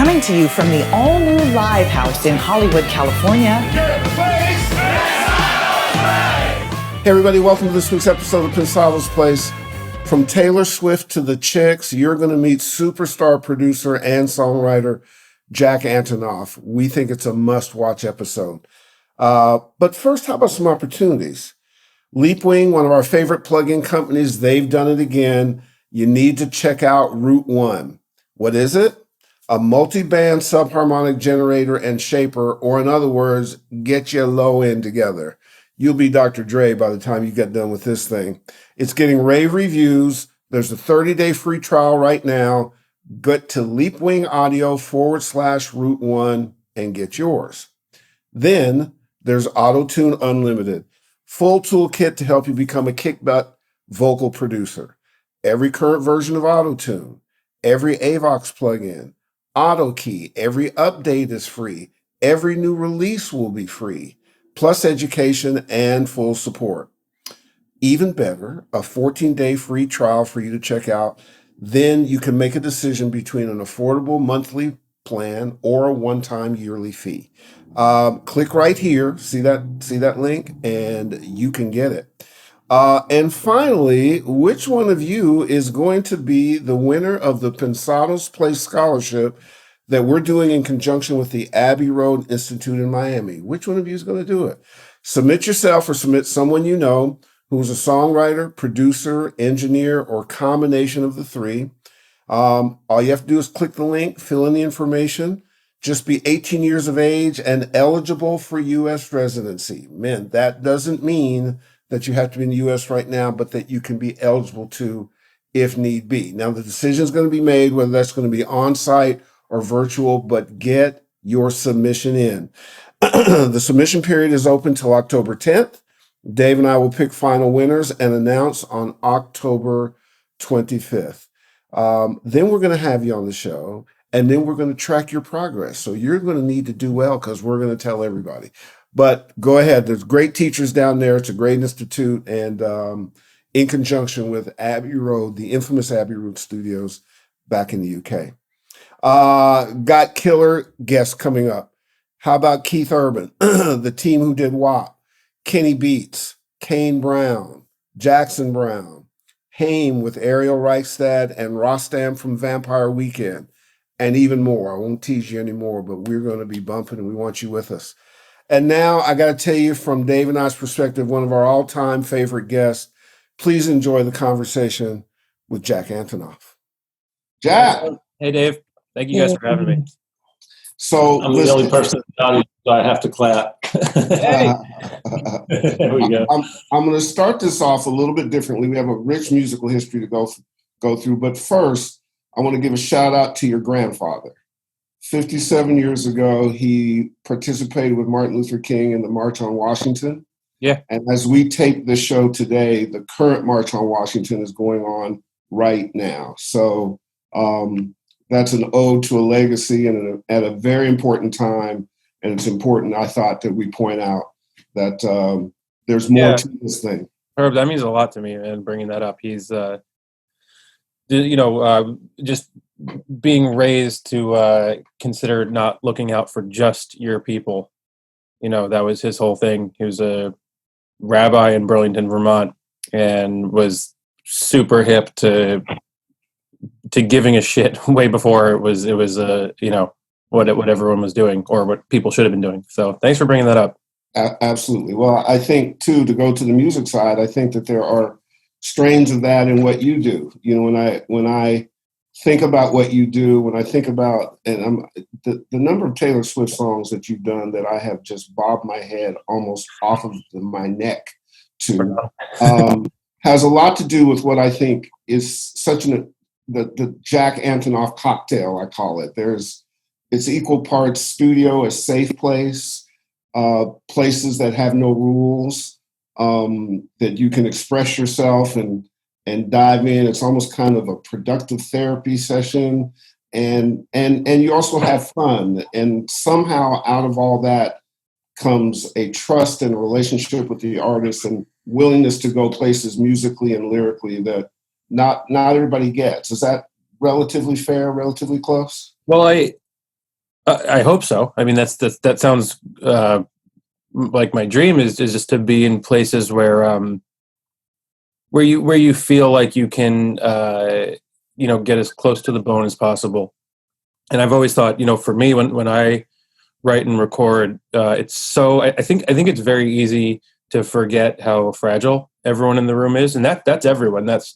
Coming to you from the all-new Live House in Hollywood, California. Hey everybody, welcome to this week's episode of Pensado's Place. From Taylor Swift to the Chicks, you're going to meet superstar producer and songwriter Jack Antonoff. We think it's a must-watch episode. But first, how about some opportunities? Leapwing, one of our favorite plugin companies, they've done it again. You need to check out Route 1. What is it? A multi-band subharmonic generator and shaper, or in other words, get your low end together. You'll be Dr. Dre by the time you get done with this thing. It's getting rave reviews. There's a 30-day free trial right now. Get to leapwingaudio.com/Route 1 and get yours. Then there's Auto-Tune Unlimited, full toolkit to help you become a kick-butt vocal producer. Every current version of Auto-Tune, every AVOX plugin, AutoKey, every update is free. Every new release will be free, plus education and full support. Even better, a 14-day free trial for you to check out. Then you can make a decision between an affordable monthly plan or a one-time yearly fee. Click right here, see that link, and you can get it. And finally, which one of you is going to be the winner of the Pensado's Place Scholarship that we're doing in conjunction with the Abbey Road Institute in Miami? Which one of you is going to do it? Submit yourself or submit someone you know who's a songwriter, producer, engineer, or combination of the three. All you have to do is click the link, fill in the information, just be 18 years of age and eligible for U.S. residency. Man, that doesn't mean that you have to be in the U.S. right now, but that you can be eligible to if need be. Now, the decision is going to be made whether that's going to be on-site or virtual, but get your submission in. The submission period is open till October 10th. Dave and I will pick final winners and announce on October 25th. Then we're going to have you on the show, and then we're going to track your progress. So you're going to need to do well because we're going to tell everybody. But go ahead. There's great teachers down there. It's a great institute. And in conjunction with Abbey Road, the infamous Abbey Road Studios back in the UK. Got killer guests coming up. How about Keith Urban, the team who did WAP, Kenny Beats, Kane Brown, Jackson Brown, Haim with Ariel Reichstad and Rostam from Vampire Weekend, and even more. I won't tease you anymore, but we're going to be bumping and we want you with us. And now I got to tell you from Dave and I's perspective, one of our all-time favorite guests, please enjoy the conversation with Jack Antonoff. Jack. Hey, Dave. Thank you guys for having me. So I'm the only person in the audience, so I have to clap. Hey. There we go. I'm going to start this off a little bit differently. We have a rich musical history to go through, but first, I want to give a shout out to your grandfather. 57 years ago, he participated with Martin Luther King in the March on Washington. Yeah. And as we tape this show today, the current March on Washington is going on right now. So that's an ode to a legacy and at a very important time. And it's important, I thought, that we point out that there's more to this thing. Herb, that means a lot to me, and bringing that up. He's, just being raised to consider not looking out for just your people. You know, that was his whole thing. He was a rabbi in Burlington, Vermont, and was super hip to giving a shit way before it was what everyone was doing or what people should have been doing. So thanks for bringing that up. Absolutely. Well, I think too, to go to the music side, I think that there are strains of that in what you do. You know, when I think about what you do, when I think about the number of Taylor Swift songs that you've done that I have just bobbed my head almost off of my neck to, has a lot to do with what I think is such the Jack Antonoff cocktail, I call it. It's equal parts studio, a safe place, places that have no rules, that you can express yourself and dive in. It's almost kind of a productive therapy session, and you also have fun. And somehow out of all that comes a trust and a relationship with the artist and willingness to go places musically and lyrically that not everybody gets. Is that relatively fair, relatively close? Well, I hope so. I mean, that sounds like my dream is just to be in places where you feel like you can get as close to the bone as possible. And I've always thought, for me, when I write and record, it's so I think it's very easy to forget how fragile everyone in the room is, and that's everyone. That's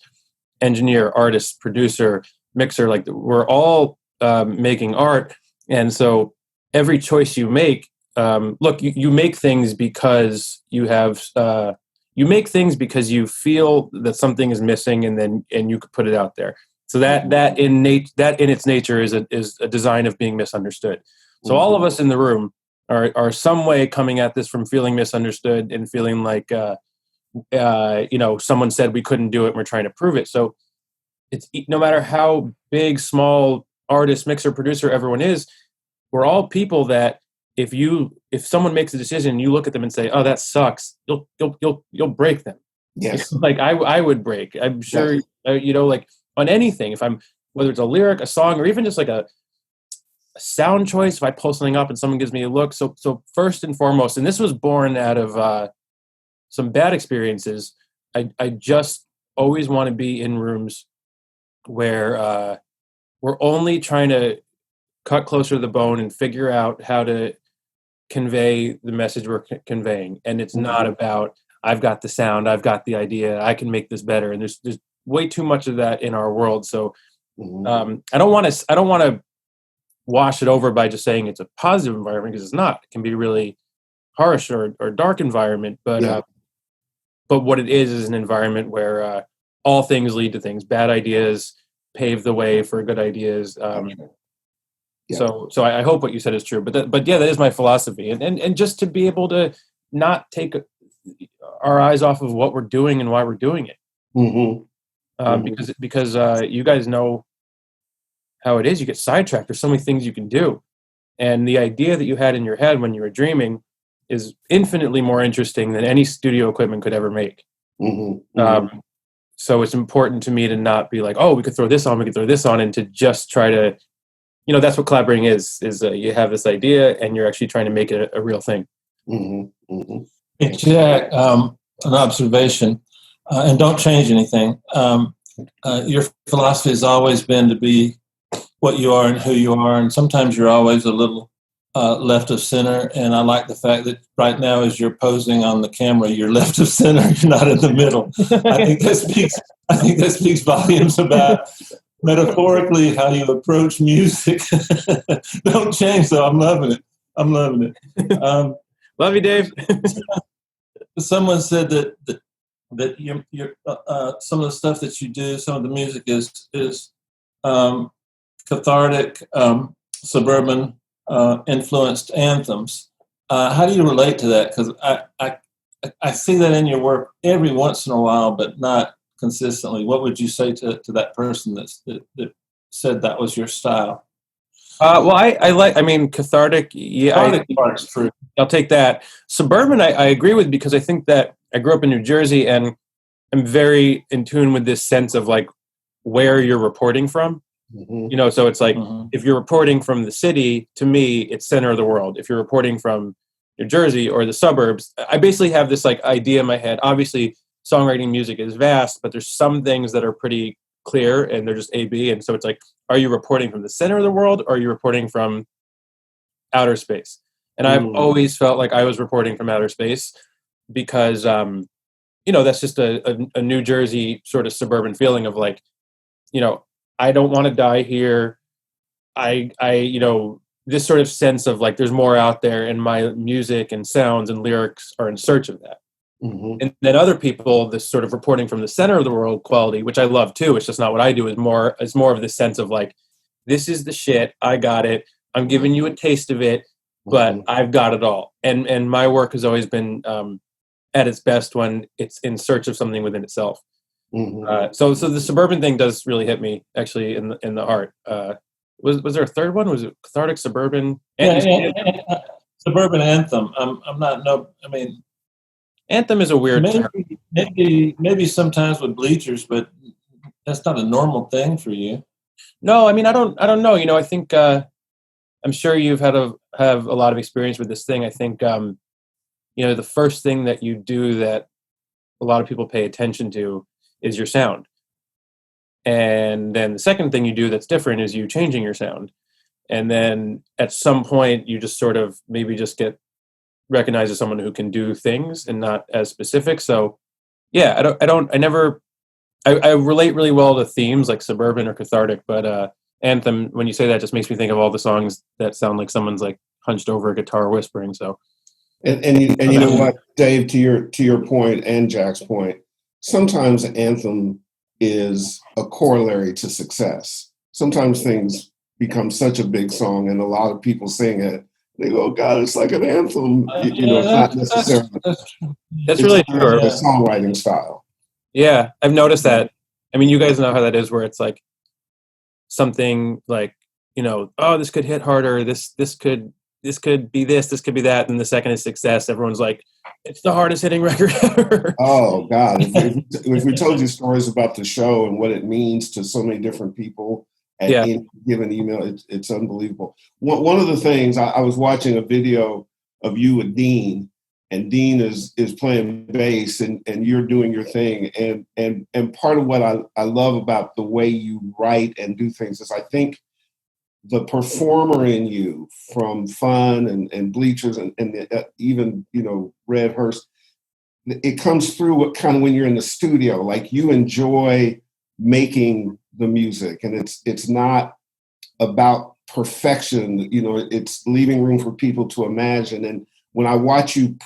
engineer, artist, producer, mixer. Like, we're all making art, and so every choice you make, look, you make things because you have. You make things because you feel that something is missing, and you could put it out there. So that in its nature is a design of being misunderstood. So all of us in the room are some way coming at this from feeling misunderstood and feeling like someone said we couldn't do it and we're trying to prove it. So it's, no matter how big, small, artist, mixer, producer everyone is, we're all people that if someone makes a decision, you look at them and say, "Oh, that sucks," you'll break them. Yes. Like I would break. I'm sure, like on anything, whether it's a lyric, a song, or even just like a sound choice, if I pull something up and someone gives me a look. So first and foremost, and this was born out of some bad experiences, I just always want to be in rooms where we're only trying to cut closer to the bone and figure out how to convey the message we're conveying. And it's not about, I've got the sound, I've got the idea, I can make this better. And there's way too much of that in our world. So I don't want to wash it over by just saying it's a positive environment, because it's not. It can be really harsh or dark environment, but what it is an environment where all things lead to things. Bad ideas pave the way for good ideas. So I hope what you said is true, but that is my philosophy, and just to be able to not take our eyes off of what we're doing and why we're doing it. Because you guys know how it is. You get sidetracked. There's so many things you can do, and the idea that you had in your head when you were dreaming is infinitely more interesting than any studio equipment could ever make. So it's important to me to not be like, oh, we could throw this on, and to just try to, that's what collaborating is you have this idea and you're actually trying to make it a real thing. Hey, Jack, an observation, and don't change anything. Your philosophy has always been to be what you are and who you are, and sometimes you're always a little left of center. And I like the fact that right now, as you're posing on the camera, you're left of center. You're not in the middle. I think that speaks volumes about metaphorically how you approach music. Don't change, though. I'm loving it. Love you, Dave. Someone said that your some of the stuff that you do, some of the music is cathartic, suburban influenced anthems. How do you relate to that? Because I see that in your work every once in a while, but not consistently. What would you say to that person that said that was your style? Cathartic. Yeah, Cathartic part's true. I'll take that. Suburban, I agree with, because I think that I grew up in New Jersey and I'm very in tune with this sense of like where you're reporting from. So it's like, if you're reporting from the city, to me, it's center of the world. If you're reporting from New Jersey or the suburbs, I basically have this like idea in my head. Obviously, songwriting music is vast, but there's some things that are pretty clear and they're just A, B. And so it's like, are you reporting from the center of the world or are you reporting from outer space? And I've always felt like I was reporting from outer space because, that's just a New Jersey sort of suburban feeling of like, I don't want to die here. This sort of sense of like, there's more out there, and my music and sounds and lyrics are in search of that. And then other people, this sort of reporting from the center of the world quality, which I love too. It's just not what I do. Is more of this sense of like, this is the shit. I got it. I'm giving you a taste of it, but I've got it all. And my work has always been at its best when it's in search of something within itself. So the suburban thing does really hit me actually in the art. Was there a third one? Was it cathartic, suburban? Suburban anthem. Anthem is a weird term. Maybe sometimes with Bleachers, but that's not a normal thing for you. No, I don't know. I think I'm sure you've have a lot of experience with this thing. I think, the first thing that you do that a lot of people pay attention to is your sound. And then the second thing you do that's different is you changing your sound. And then at some point you just sort of maybe just get recognized as someone who can do things and not as specific. So yeah, I relate really well to themes like Suburban or Cathartic, but Anthem, when you say that, just makes me think of all the songs that sound like someone's like hunched over a guitar whispering. So and you know what, Dave, to your point and Jack's point, sometimes Anthem is a corollary to success. Sometimes things become such a big song and a lot of people sing it. They go, God, it's like an anthem. It's not necessarily. That's really true. A songwriting style. Yeah, I've noticed that. I mean, you guys know how that is, where it's like something like, oh, this could hit harder. This could be this could be that. And the second is success, everyone's like, it's the hardest hitting record ever. Oh God! If we told you stories about the show and what it means to so many different people at any given email, it's unbelievable. One of the things, I was watching a video of you with Dean, and Dean is playing bass and you're doing your thing. And part of what I love about the way you write and do things is I think the performer in you from Fun and Bleachers and even, Red Hearst, it comes through when you're in the studio, like you enjoy making the music, and it's not about perfection, it's leaving room for people to imagine. And when I watch you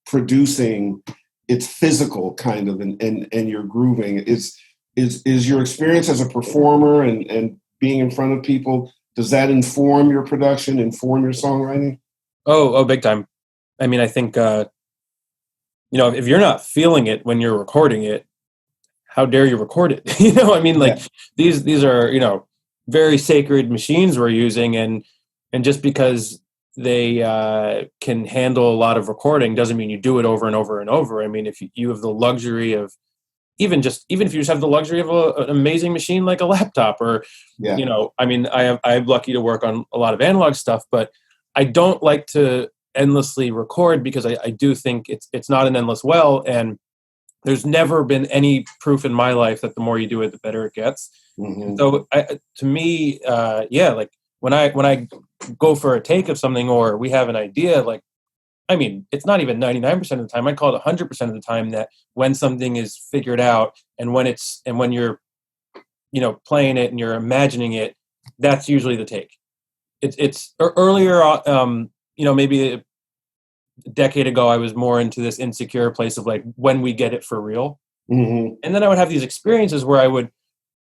producing, it's physical kind of, and you're grooving. Is your experience as a performer and being in front of people, does that inform your production, inform your songwriting? Oh, big time. I mean, I think, if you're not feeling it when you're recording it, how dare you record it? These are, very sacred machines we're using. And just because they can handle a lot of recording doesn't mean you do it over and over and over. I mean, if you have the luxury of, even if you just have the luxury of an amazing machine like a laptop, or I'm lucky to work on a lot of analog stuff, but I don't like to endlessly record because I do think it's not an endless well, and there's never been any proof in my life that the more you do it, the better it gets. Mm-hmm. So to me, like when I go for a take of something or we have an idea, like, I mean, it's not even 99% of the time. I call it 100% of the time that when something is figured out and when you're, playing it and you're imagining it, that's usually the take. It's earlier, maybe a decade ago, I was more into this insecure place of like, when we get it for real. Mm-hmm. And then I would have these experiences where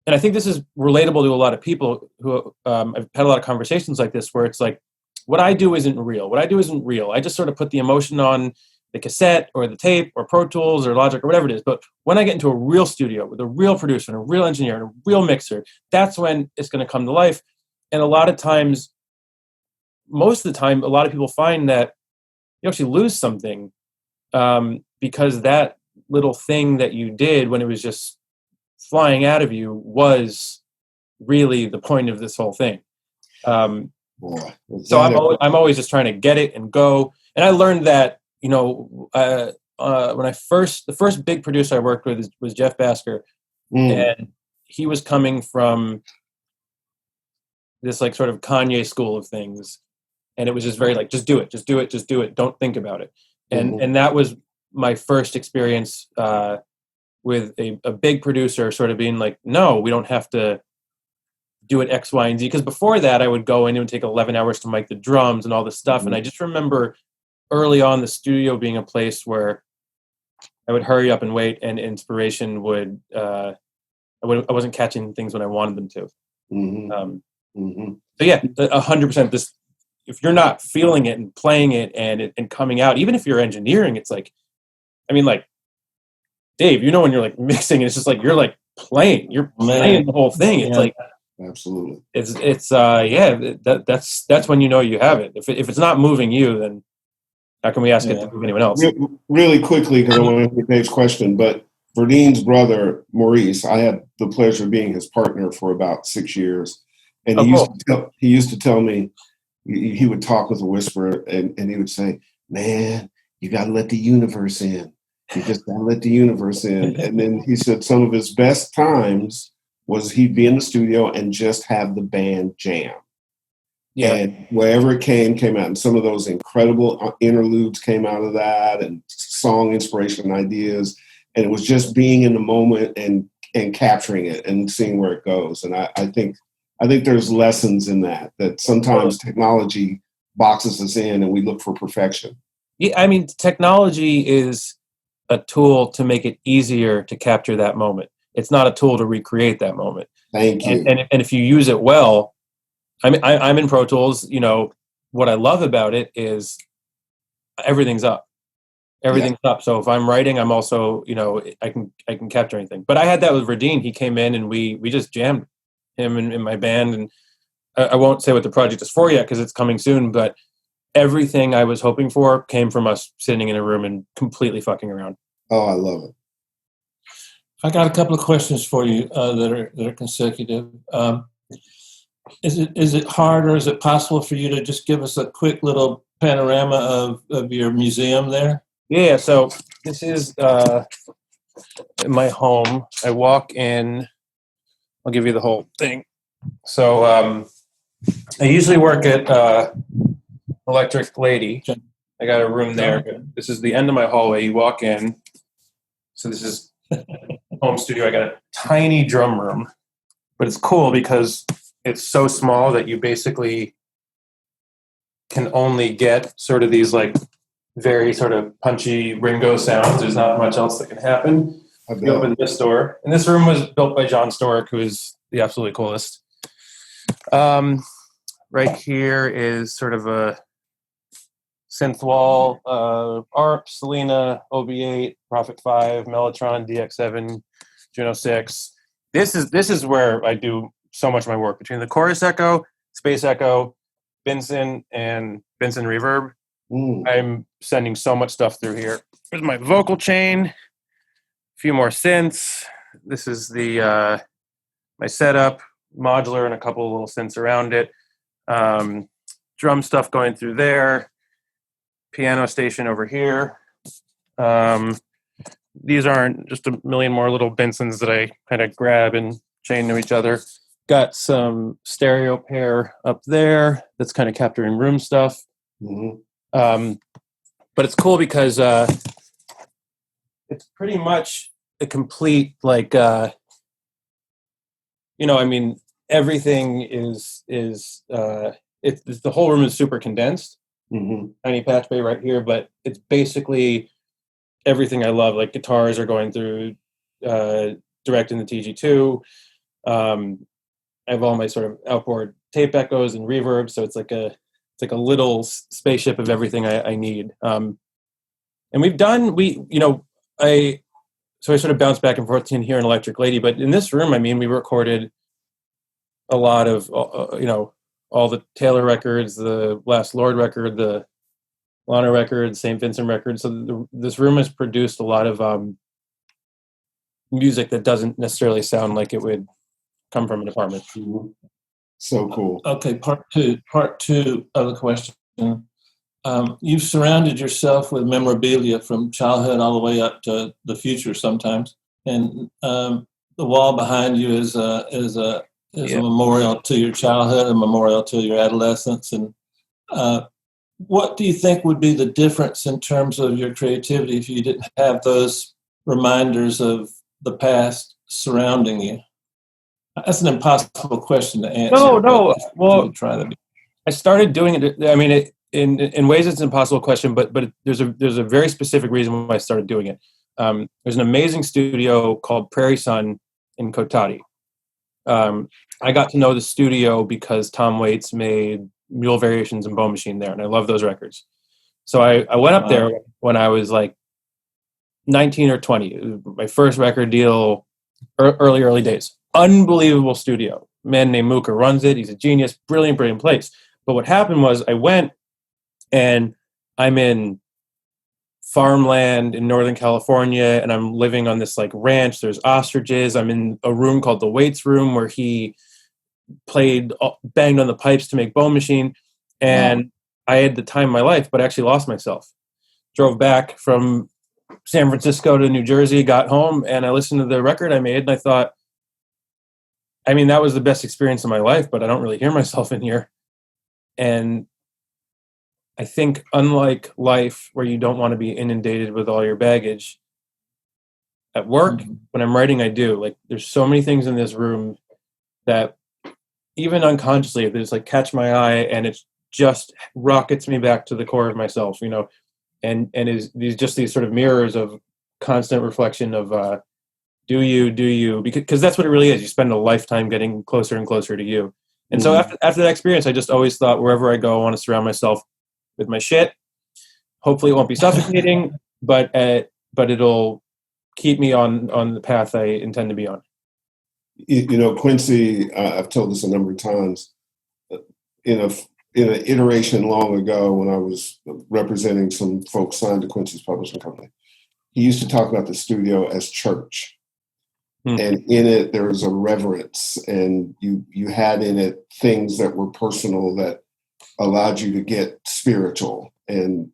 and I think this is relatable to a lot of people who I've had a lot of conversations like this, where it's like, what I do isn't real. What I do isn't real. I just sort of put the emotion on the cassette or the tape or Pro Tools or Logic or whatever it is. But when I get into a real studio with a real producer and a real engineer and a real mixer, that's when it's going to come to life. And a lot of times, most of the time, a lot of people find that you actually lose something because that little thing that you did when it was just flying out of you was really the point of this whole thing. So I'm always just trying to get it and go. And I learned that, when the first big producer I worked with was Jeff Basker. And he was coming from this like sort of Kanye school of things. And it was just very like, just do it. Don't think about it. And that was my first experience with a big producer sort of being like, no, we don't have to do it X, Y, and Z. Because before that, I would go in and take 11 hours to mic the drums and all this stuff. Mm-hmm. And I just remember early on the studio being a place where I would hurry up and wait, and inspiration would, I wasn't catching things when I wanted them to. Mm-hmm. So yeah, 100%. This, if you're not feeling it and playing it and coming out, even if you're engineering, it's like, I mean, like, Dave, when you're like mixing, it's just like you're like playing the whole thing. It's like, absolutely. It's that's when you have it. If it's not moving you, then how can we ask it to move anyone else? Really quickly, because I want to get Dave's question, but Verdine's brother Maurice, I had the pleasure of being his partner for about 6 years, and he used to tell me, he would talk with a whisper, and he would say, "Man, you got to let the universe in. You just got to let the universe in." And then he said some of his best times was he'd be in the studio and just have the band jam. Yeah. And wherever it came out. And some of those incredible interludes came out of that, and song inspiration ideas. And it was just being in the moment and capturing it and seeing where it goes. And I think there's lessons in that sometimes technology boxes us in and we look for perfection. Yeah, I mean, technology is a tool to make it easier to capture that moment. It's not a tool to recreate that moment. Thank you. And if you use it well, I'm in Pro Tools. You know, what I love about it is everything's up. Everything's up. So if I'm writing, I'm also, you know, I can capture anything. But I had that with Verdine. He came in and we just jammed, him and my band. And I won't say what the project is for yet because it's coming soon. But everything I was hoping for came from us sitting in a room and completely fucking around. Oh, I love it. I got a couple of questions for you that are consecutive. Is it hard, or is it possible for you to just give us a quick little panorama of your museum there? Yeah, so this is my home. I walk in. I'll give you the whole thing. So I usually work at Electric Lady. I got a room there. This is the end of my hallway. You walk in. So this is home studio. I got a tiny drum room, but it's cool because it's so small that you basically can only get sort of these like very sort of punchy Ringo sounds. There's not much else that can happen. You open this door, and this room was built by John Stork, who is the absolutely coolest. Right here is sort of a synth wall, ARP, Selena, OB8, Prophet 5, Mellotron, DX7, Juno 6. This is where I do so much of my work, between the Chorus Echo, Space Echo, Vincent, and Vincent Reverb. I'm sending so much stuff through here. Here's my vocal chain, a few more synths. This is the my setup, modular, and a couple of little synths around it. Drum stuff going through there. Piano station over here. These aren't just a million more little Bensons that I kind of grab and chain to each other. Got some stereo pair up there that's kind of capturing room stuff. Mm-hmm. But it's cool because it's pretty much a complete, like, I mean, everything is the whole room is super condensed. Mm-hmm. Tiny patch bay right here, but it's basically everything I love. Like, guitars are going through direct in the TG2. I have all my sort of outboard tape echoes and reverb, so it's like a little spaceship of everything I need. And I sort of bounce back and forth in here in Electric Lady, but in this room, I mean, we recorded a lot of all the Taylor records, the last Lorde record, the Lana record, St. Vincent record. So this room has produced a lot of music that doesn't necessarily sound like it would come from an apartment. So cool. Okay, part two of the question. You've surrounded yourself with memorabilia from childhood all the way up to the future sometimes, and the wall behind you is a memorial to your childhood, a memorial to your adolescence. And what do you think would be the difference in terms of your creativity if you didn't have those reminders of the past surrounding you? That's an impossible question to answer. No. Well, try to. I started doing it. I mean, in ways it's an impossible question, but there's a very specific reason why I started doing it. There's an amazing studio called Prairie Sun in Kotati. I got to know the studio because Tom Waits made Mule Variations and Bone Machine there, and I love those records. So I went up there when I was like 19 or 20. It was my first record deal, early days. Unbelievable studio. A man named Mooka runs it. He's a genius, brilliant place. But what happened was I went, and I'm in farmland in Northern California, and I'm living on this like ranch. There's ostriches. I'm in a room called the Waits room where he banged on the pipes to make Bone Machine. And I had the time of my life, but I actually lost myself. Drove back from San Francisco to New Jersey, got home, and I listened to the record I made, and I thought, I mean, that was the best experience of my life, but I don't really hear myself in here. And I think, unlike life, where you don't want to be inundated with all your baggage, at work, when I'm writing, I do. Like, there's so many things in this room that, even unconsciously, if it's like catch my eye, and it just rockets me back to the core of myself, you know, and is these sort of mirrors of constant reflection of do you, because that's what it really is. You spend a lifetime getting closer and closer to you. And so after that experience, I just always thought, wherever I go, I want to surround myself with my shit. Hopefully it won't be suffocating, but it'll keep me on the path I intend to be on. You know, Quincy, I've told this a number of times, in an iteration long ago when I was representing some folks signed to Quincy's publishing company, he used to talk about the studio as church. And in it, there was a reverence, and you had in it things that were personal that allowed you to get spiritual and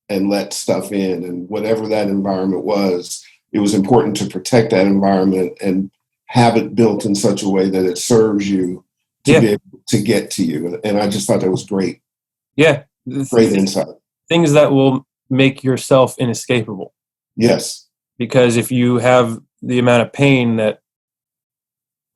let stuff in. And whatever that environment was, it was important to protect that environment and have it built in such a way that it serves you to be able to get to you. And I just thought that was great. Yeah. Great insight. Things that will make yourself inescapable. Yes. Because if you have the amount of pain that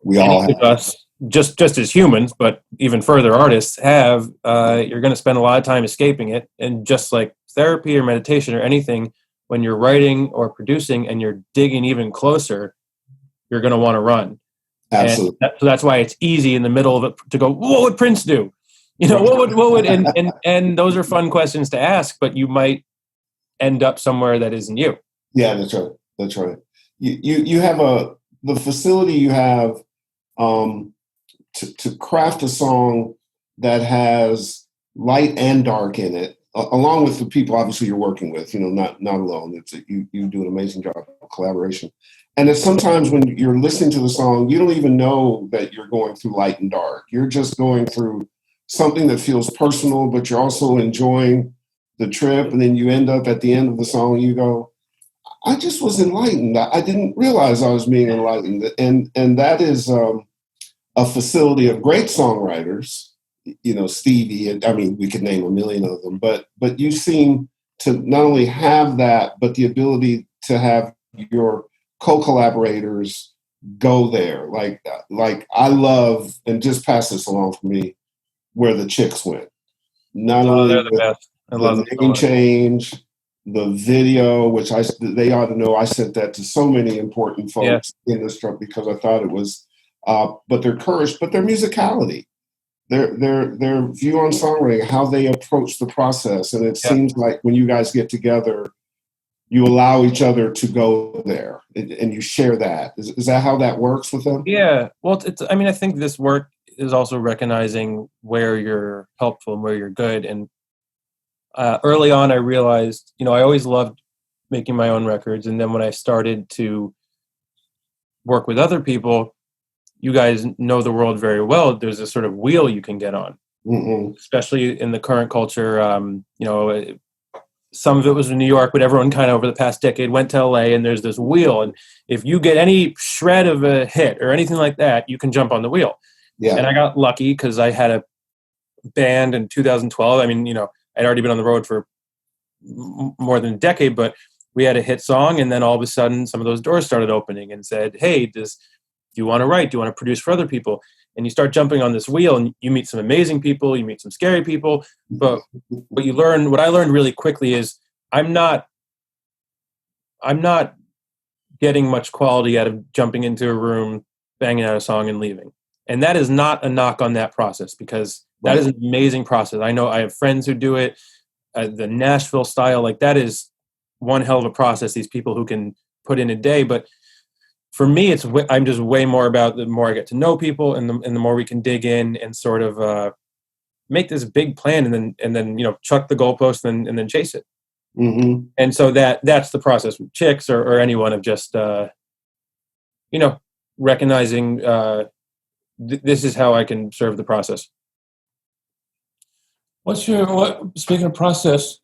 we all have, us, just as humans, but even further artists have, you're going to spend a lot of time escaping it. And just like therapy or meditation or anything, when you're writing or producing and you're digging even closer, you're going to want to run. Absolutely. So that's why it's easy in the middle of it to go, what would Prince do? You know, what would, and those are fun questions to ask, but you might end up somewhere that isn't you. Yeah, that's right. That's right. You have the facility you have to craft a song that has light and dark in it, along with the people obviously you're working with. You know, not alone. You do an amazing job of collaboration. And it's sometimes when you're listening to the song, you don't even know that you're going through light and dark. You're just going through something that feels personal, but you're also enjoying the trip. And then you end up at the end of the song, you go, I just was enlightened. I didn't realize I was being enlightened. And that is a facility of great songwriters, you know, Stevie, I mean, we could name a million of them, but you seem to not only have that, but the ability to have your co-collaborators go there. Like I love, and just pass this along for me, Where the Chicks Went. Not only they're the best. I love the them name so change, the video, which they ought to know, I sent that to so many important folks in this truck because I thought it was, but their courage, but their musicality, their view on songwriting, how they approach the process. And it seems like when you guys get together, you allow each other to go there and you share that. Is that how that works with them? Yeah. Well, I mean, I think this work is also recognizing where you're helpful and where you're good. And early on, I realized, you know, I always loved making my own records. And then when I started to work with other people, you guys know the world very well. There's a sort of wheel you can get on, especially in the current culture. You know, some of it was in New York, but everyone kind of over the past decade went to LA, and there's this wheel. And if you get any shred of a hit or anything like that, you can jump on the wheel. Yeah. And I got lucky because I had a band in 2012. I mean, you know, I'd already been on the road for more than a decade, but we had a hit song. And then all of a sudden, some of those doors started opening and said, hey, do you want to write? Do you want to produce for other people? And you start jumping on this wheel and you meet some amazing people, you meet some scary people. But what I learned really quickly is I'm not getting much quality out of jumping into a room, banging out a song and leaving. And that is not a knock on that process, because that is an amazing process. I know I have friends who do it, the Nashville style, like that is one hell of a process. These people who can put in a day, but for me, I'm just way more about the more I get to know people, and the more we can dig in and sort of make this big plan, and then you know, chuck the goalpost and then chase it. Mm-hmm. And so that's the process with Chicks or anyone of just you know, recognizing this is how I can serve the process. Speaking of process,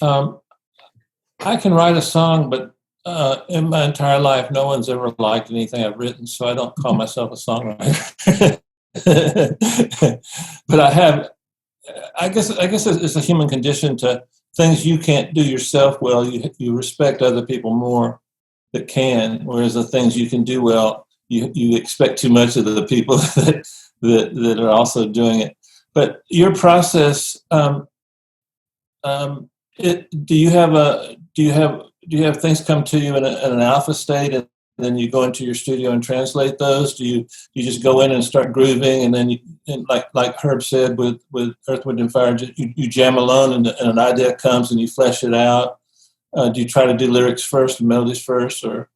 I can write a song, but in my entire life, no one's ever liked anything I've written, so I don't call myself a songwriter. But I guess it's a human condition to things you can't do yourself well. You respect other people more that can, whereas the things you can do well, you expect too much of the people that are also doing it. But your process, do you have things come to you in an alpha state, and then you go into your studio and translate those? Do you just go in and start grooving, and then like Herb said with Earth, Wind and Fire, you jam alone, and an idea comes and you flesh it out? Do you try to do lyrics first and melodies first, or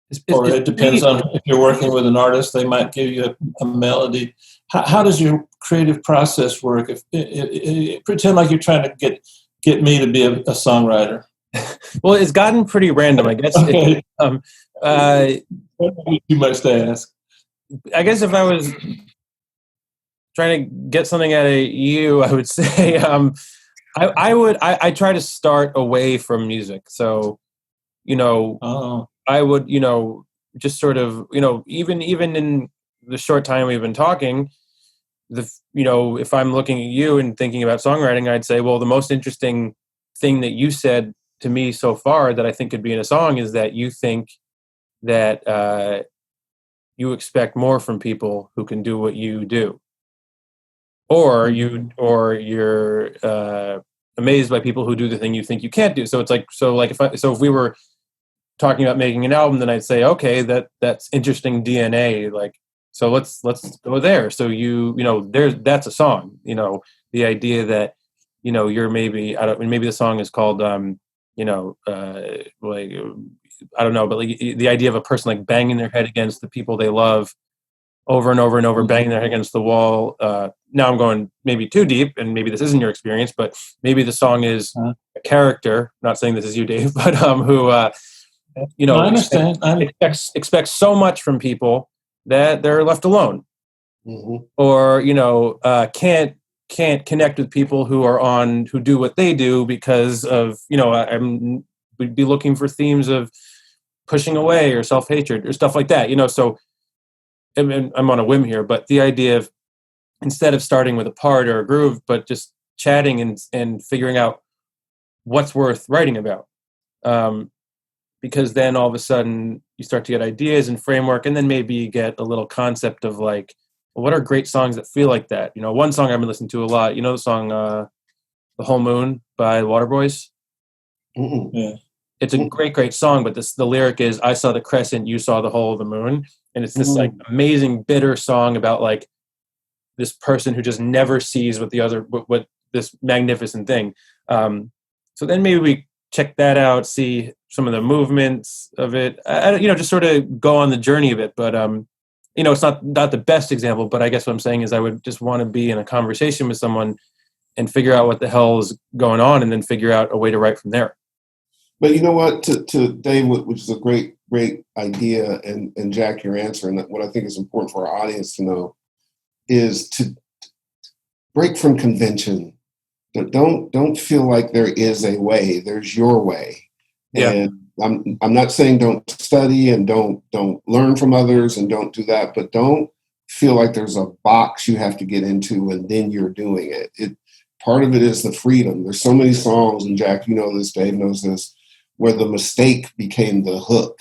it depends on if you're working with an artist, they might give you a melody. How does your creative process work? If pretend like you're trying to get me to be a songwriter. Well, it's gotten pretty random, I guess. Okay. Too much to ask. I guess if I was trying to get something out of you, I would say I try to start away from music. So, I would, just sort of, even in the short time we've been talking, if I'm looking at you and thinking about songwriting, I'd say, well, the most interesting thing that you said to me so far that I think could be in a song is that you think that you expect more from people who can do what you do, or you're amazed by people who do the thing you think you can't do. So it's like, if we were talking about making an album, then I'd say, okay, that's interesting DNA. Like, so let's go there. So that's a song. The idea that you're maybe the song is called like I don't know, but like the idea of a person like banging their head against the people they love over and over and over, banging their head against the wall. Now I'm going maybe too deep, and maybe this isn't your experience, but maybe the song is a character. Not saying this is you, Dave, but who I understand. Expects so much from people that they're left alone, or can't connect with people who do what they do because of we'd be looking for themes of pushing away or self-hatred or stuff like that. So I'm on a whim here, but the idea of instead of starting with a part or a groove, but just chatting and figuring out what's worth writing about. Because then all of a sudden you start to get ideas and framework, and then maybe you get a little concept of like, well, what are great songs that feel like that? One song I've been listening to a lot, the song The Whole Moon by the Waterboys? Yeah. It's a great song, but the lyric is, I saw the crescent, you saw the whole of the moon. And it's this like amazing bitter song about like this person who just never sees what this magnificent thing. So then maybe we check that out, see some of the movements of it, just sort of go on the journey of it. But, it's not the best example, but I guess what I'm saying is I would just want to be in a conversation with someone and figure out what the hell is going on, and then figure out a way to write from there. But you know what, to Dave, which is a great idea, and Jack, your answer, and what I think is important for our audience to know is to break from convention. Don't feel like there is a way. There's your way. Yeah. And I'm not saying don't study and don't learn from others and don't do that, but don't feel like there's a box you have to get into and then you're doing it. Part of it is the freedom. There's so many songs, and Jack, this, Dave knows this, where the mistake became the hook,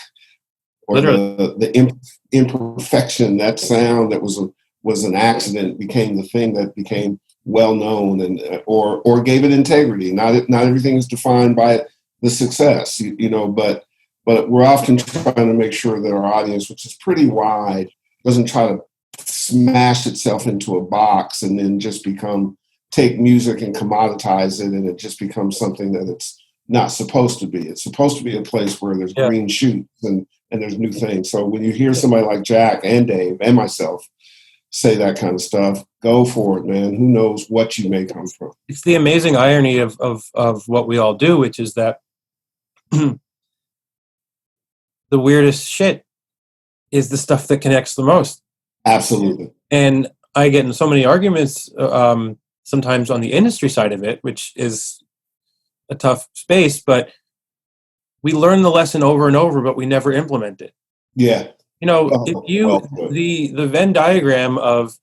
or the imperfection, that sound that was an accident became the thing that became well known, and or gave it integrity. Not everything is defined by the success, but we're often trying to make sure that our audience, which is pretty wide, doesn't try to smash itself into a box and then just take music and commoditize it, and it just becomes something that it's not supposed to be. It's supposed to be a place where there's green shoots and there's new things. So when you hear somebody like Jack and Dave and myself say that kind of stuff, go for it, man. Who knows what you may come from. It's the amazing irony of what we all do, which is that the weirdest shit is the stuff that connects the most. Absolutely. And I get in so many arguments sometimes on the industry side of it, which is a tough space, but we learn the lesson over and over, but we never implement it. Yeah. You know, if you, the Venn diagram of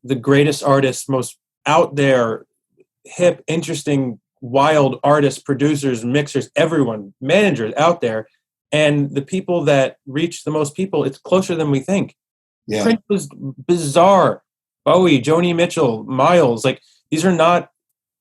the greatest artists, most out there, hip, interesting, wild artists, producers, mixers, everyone, managers out there, and the people that reach the most people, it's closer than we think. Yeah. Prince was bizarre. Bowie, Joni Mitchell, Miles, like these are not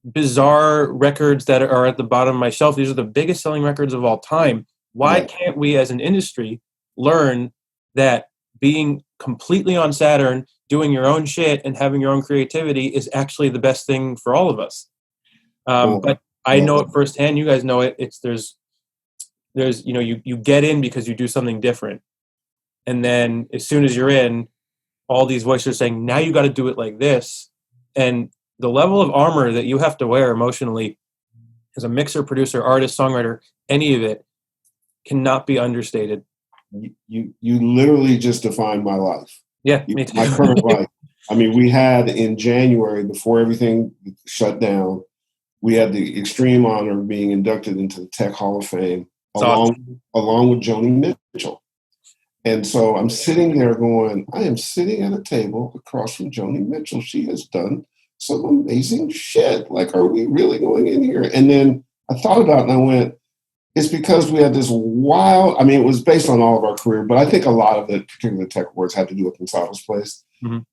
bizarre records that are at the bottom of my shelf. These are the biggest selling records of all time. Why can't we as an industry learn that being completely on Saturn, doing your own shit and having your own creativity is actually the best thing for all of us? But I know it firsthand. You guys know it. There's you know, you get in because you do something different. And then as soon as you're in, all these voices are saying, now you got to do it like this. And the level of armor that you have to wear emotionally as a mixer, producer, artist, songwriter, any of it cannot be understated. You literally just defined my life. Yeah, me too. My current life. I mean, we had in January, before everything shut down, we had the extreme honor of being inducted into the Tech Hall of Fame along with Joni Mitchell. And so I'm sitting there going, I am sitting at a table across from Joni Mitchell. She has done some amazing shit. Like, are we really going in here? And then I thought about it and I went, it's because we had this wild, I mean, it was based on all of our career, but I think a lot of it, particularly the Tech Awards, had to do with Pensado's Place,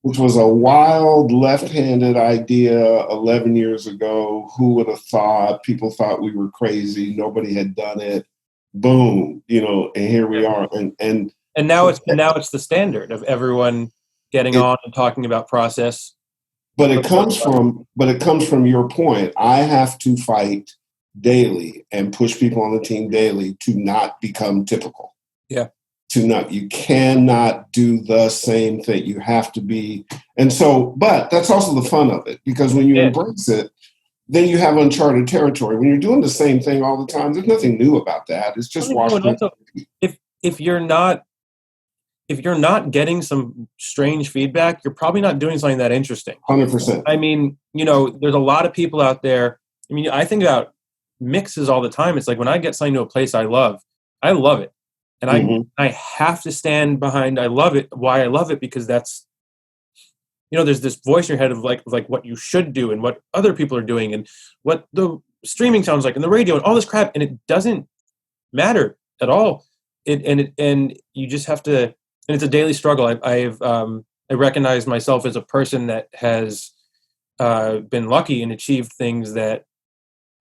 which was a wild left-handed idea 11 years ago. Who would have thought? People thought we were crazy. Nobody had done it. Boom, you know, and here we are. And now it's the standard of everyone getting on and talking about process. But it comes from your point. I have to fight daily and push people on the team daily to not become typical. Yeah. You cannot do the same thing. You have to be. And so, but that's also the fun of it, because when you embrace it, then you have uncharted territory. When you're doing the same thing all the time, there's nothing new about that. It's just washing. If you're not getting some strange feedback, you're probably not doing something that interesting. 100%. I mean, you know, there's a lot of people out there. I mean, I think about mixes all the time. It's like when I get something to a place I love it. And I have to stand behind I love it, why I love it, because that's, you know, there's this voice in your head of like what you should do and what other people are doing and what the streaming sounds like and the radio and all this crap, and it doesn't matter at all. And you just have to, and it's a daily struggle. I recognize myself as a person that has been lucky and achieved things that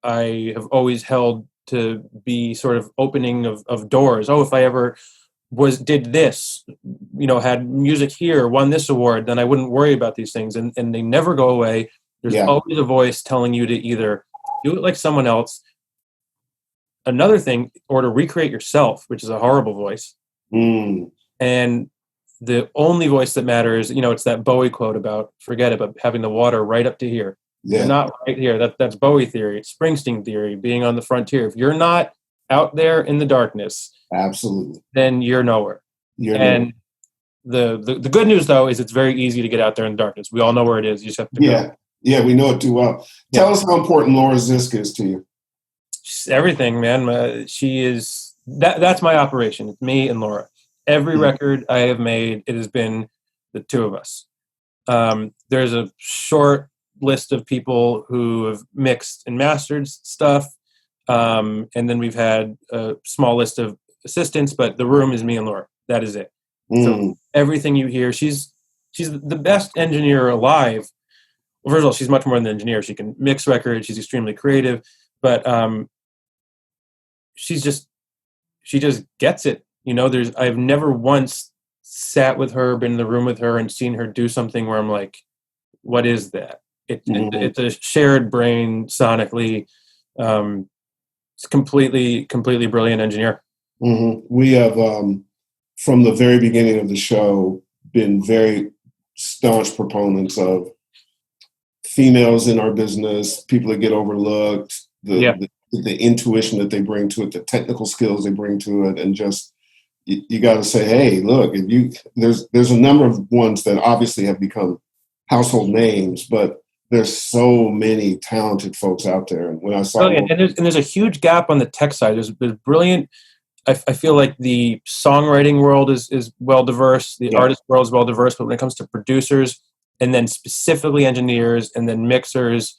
I have always held to be sort of opening of doors. Oh, if I ever did this, you know, had music here, won this award, then I wouldn't worry about these things. And they never go away. There's always a voice telling you to either do it like someone else, another thing, or to recreate yourself, which is a horrible voice. And the only voice that matters, you know, it's that Bowie quote about forget it, but having the water right up to here. You're not right here. That's Bowie theory. It's Springsteen theory, being on the frontier. If you're not out there in the darkness, absolutely, then you're nowhere. The good news, though, is it's very easy to get out there in the darkness. We all know where it is. You just have to go. Yeah, we know it too well. Tell us how important Laura Ziska is to you. She's everything, man. She is, that's my operation. It's me and Laura. Every record I have made, it has been the two of us. There's a short list of people who have mixed and mastered stuff. And then we've had a small list of assistants, but the room is me and Laura. That is it. So everything you hear, she's the best engineer alive. Well, first of all, she's much more than an engineer. She can mix records. She's extremely creative, but she just gets it. You know, I've never once sat with her, been in the room with her, and seen her do something where I'm like, what is that? It's a shared brain sonically. It's completely brilliant engineer. We have, from the very beginning of the show, been very staunch proponents of females in our business, people that get overlooked, the intuition that they bring to it, the technical skills they bring to it, and just you got to say, hey, look, there's a number of ones that obviously have become household names, but there's so many talented folks out there. And when I saw Brilliant. And there's a huge gap on the tech side. There's brilliant. I feel like the songwriting world is well diverse. The artist world is well diverse. But when it comes to producers and then specifically engineers and then mixers,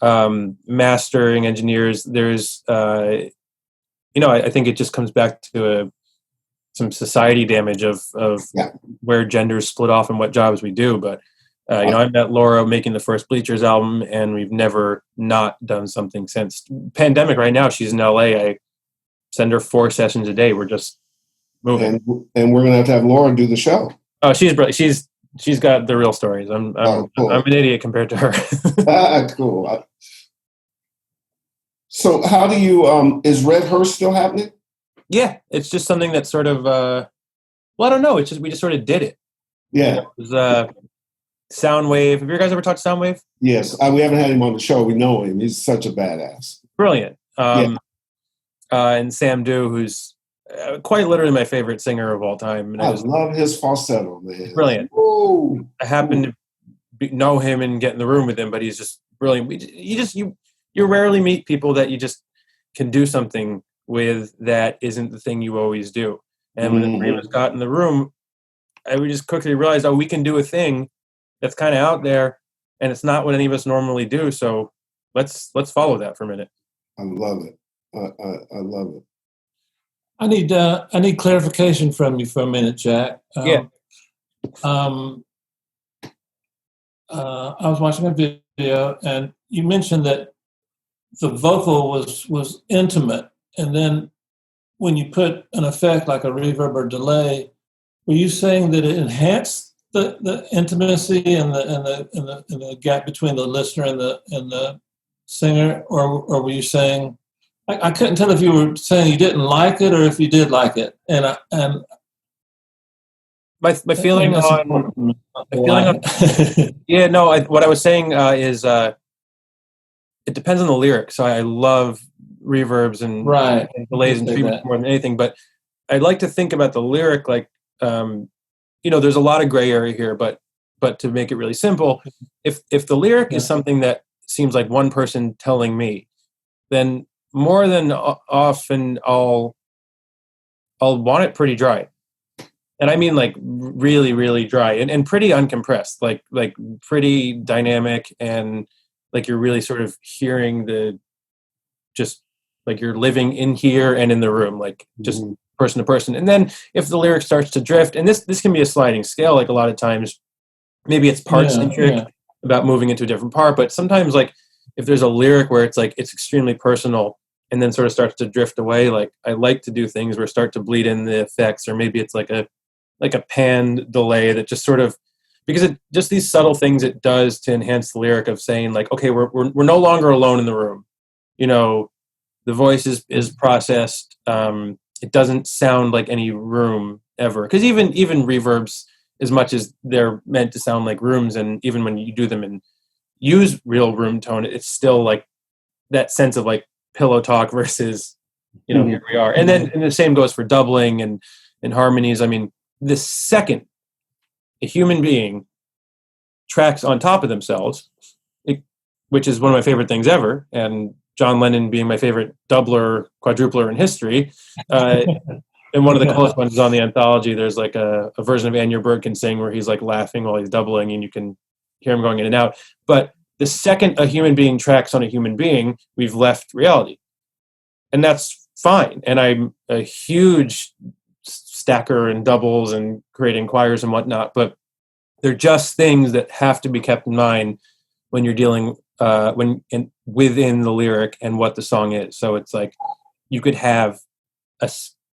mastering engineers, there's, I think it just comes back to some society damage of where genders split off and what jobs we do. But, I met Laura making the first Bleachers album, and we've never not done something since. Pandemic right now, she's in LA. I send her 4 sessions a day. We're just moving. And we're going to have Laura do the show. Oh, she's brilliant. She's got the real stories. I'm cool. I'm an idiot compared to her. Cool. So how do you, is Red Hearse still happening? Yeah, it's just something that sort of, I don't know. It's just, we just sort of did it. Yeah. It was Soundwave. Have you guys ever talked to Soundwave? Yes. We haven't had him on the show. We know him. He's such a badass. Brilliant. And Sam Dew, who's quite literally my favorite singer of all time. And I love his falsetto, man. Brilliant. Ooh. I happen to know him and get in the room with him, but he's just brilliant. You rarely meet people that you just can do something with that isn't the thing you always do. And when the three of us got in the room, we just quickly realized, we can do a thing that's kind of out there, and it's not what any of us normally do. So let's follow that for a minute. I love it. I love it. I need clarification from you for a minute, Jack. Yeah. I was watching a video, and you mentioned that the vocal was intimate, and then when you put an effect like a reverb or delay, were you saying that it enhanced the intimacy and the gap between the listener and the singer, or were you saying? I couldn't tell if you were saying you didn't like it or if you did like it, and my feeling on what I was saying is it depends on the lyrics. So I love reverbs and delays and treatments more than anything, but I'd like to think about the lyric like there's a lot of gray area here, but to make it really simple, if the lyric is something that seems like one person telling me, then more than often I'll want it pretty dry. And I mean like really, really dry and pretty uncompressed, like pretty dynamic, and like you're really sort of hearing just like you're living in here and in the room, like just person to person. And then if the lyric starts to drift, and this can be a sliding scale, like a lot of times, maybe it's part centric about moving into a different part, but sometimes like if there's a lyric where it's like it's extremely personal and then sort of starts to drift away, like I like to do things where start to bleed in the effects, or maybe it's like a panned delay that just sort of, because it just these subtle things it does to enhance the lyric of saying like, okay, we're no longer alone in the room. The voice is processed. It doesn't sound like any room ever, because even reverbs, as much as they're meant to sound like rooms, and even when you do them and use real room tone, it's still like that sense of like pillow talk versus here we are. And the same goes for doubling and harmonies. I mean, the second a human being tracks on top of themselves, which is one of my favorite things ever, and John Lennon being my favorite doubler, quadrupler in history. And one of the coolest ones is on the anthology. There's like a version of Anya Bird Can Sing where he's like laughing while he's doubling, and you can hear him going in and out. But the second a human being tracks on a human being, we've left reality. And that's fine. And I'm a huge stacker and doubles and creating choirs and whatnot, but they're just things that have to be kept in mind when you're dealing within the lyric and what the song is. So it's like you could have a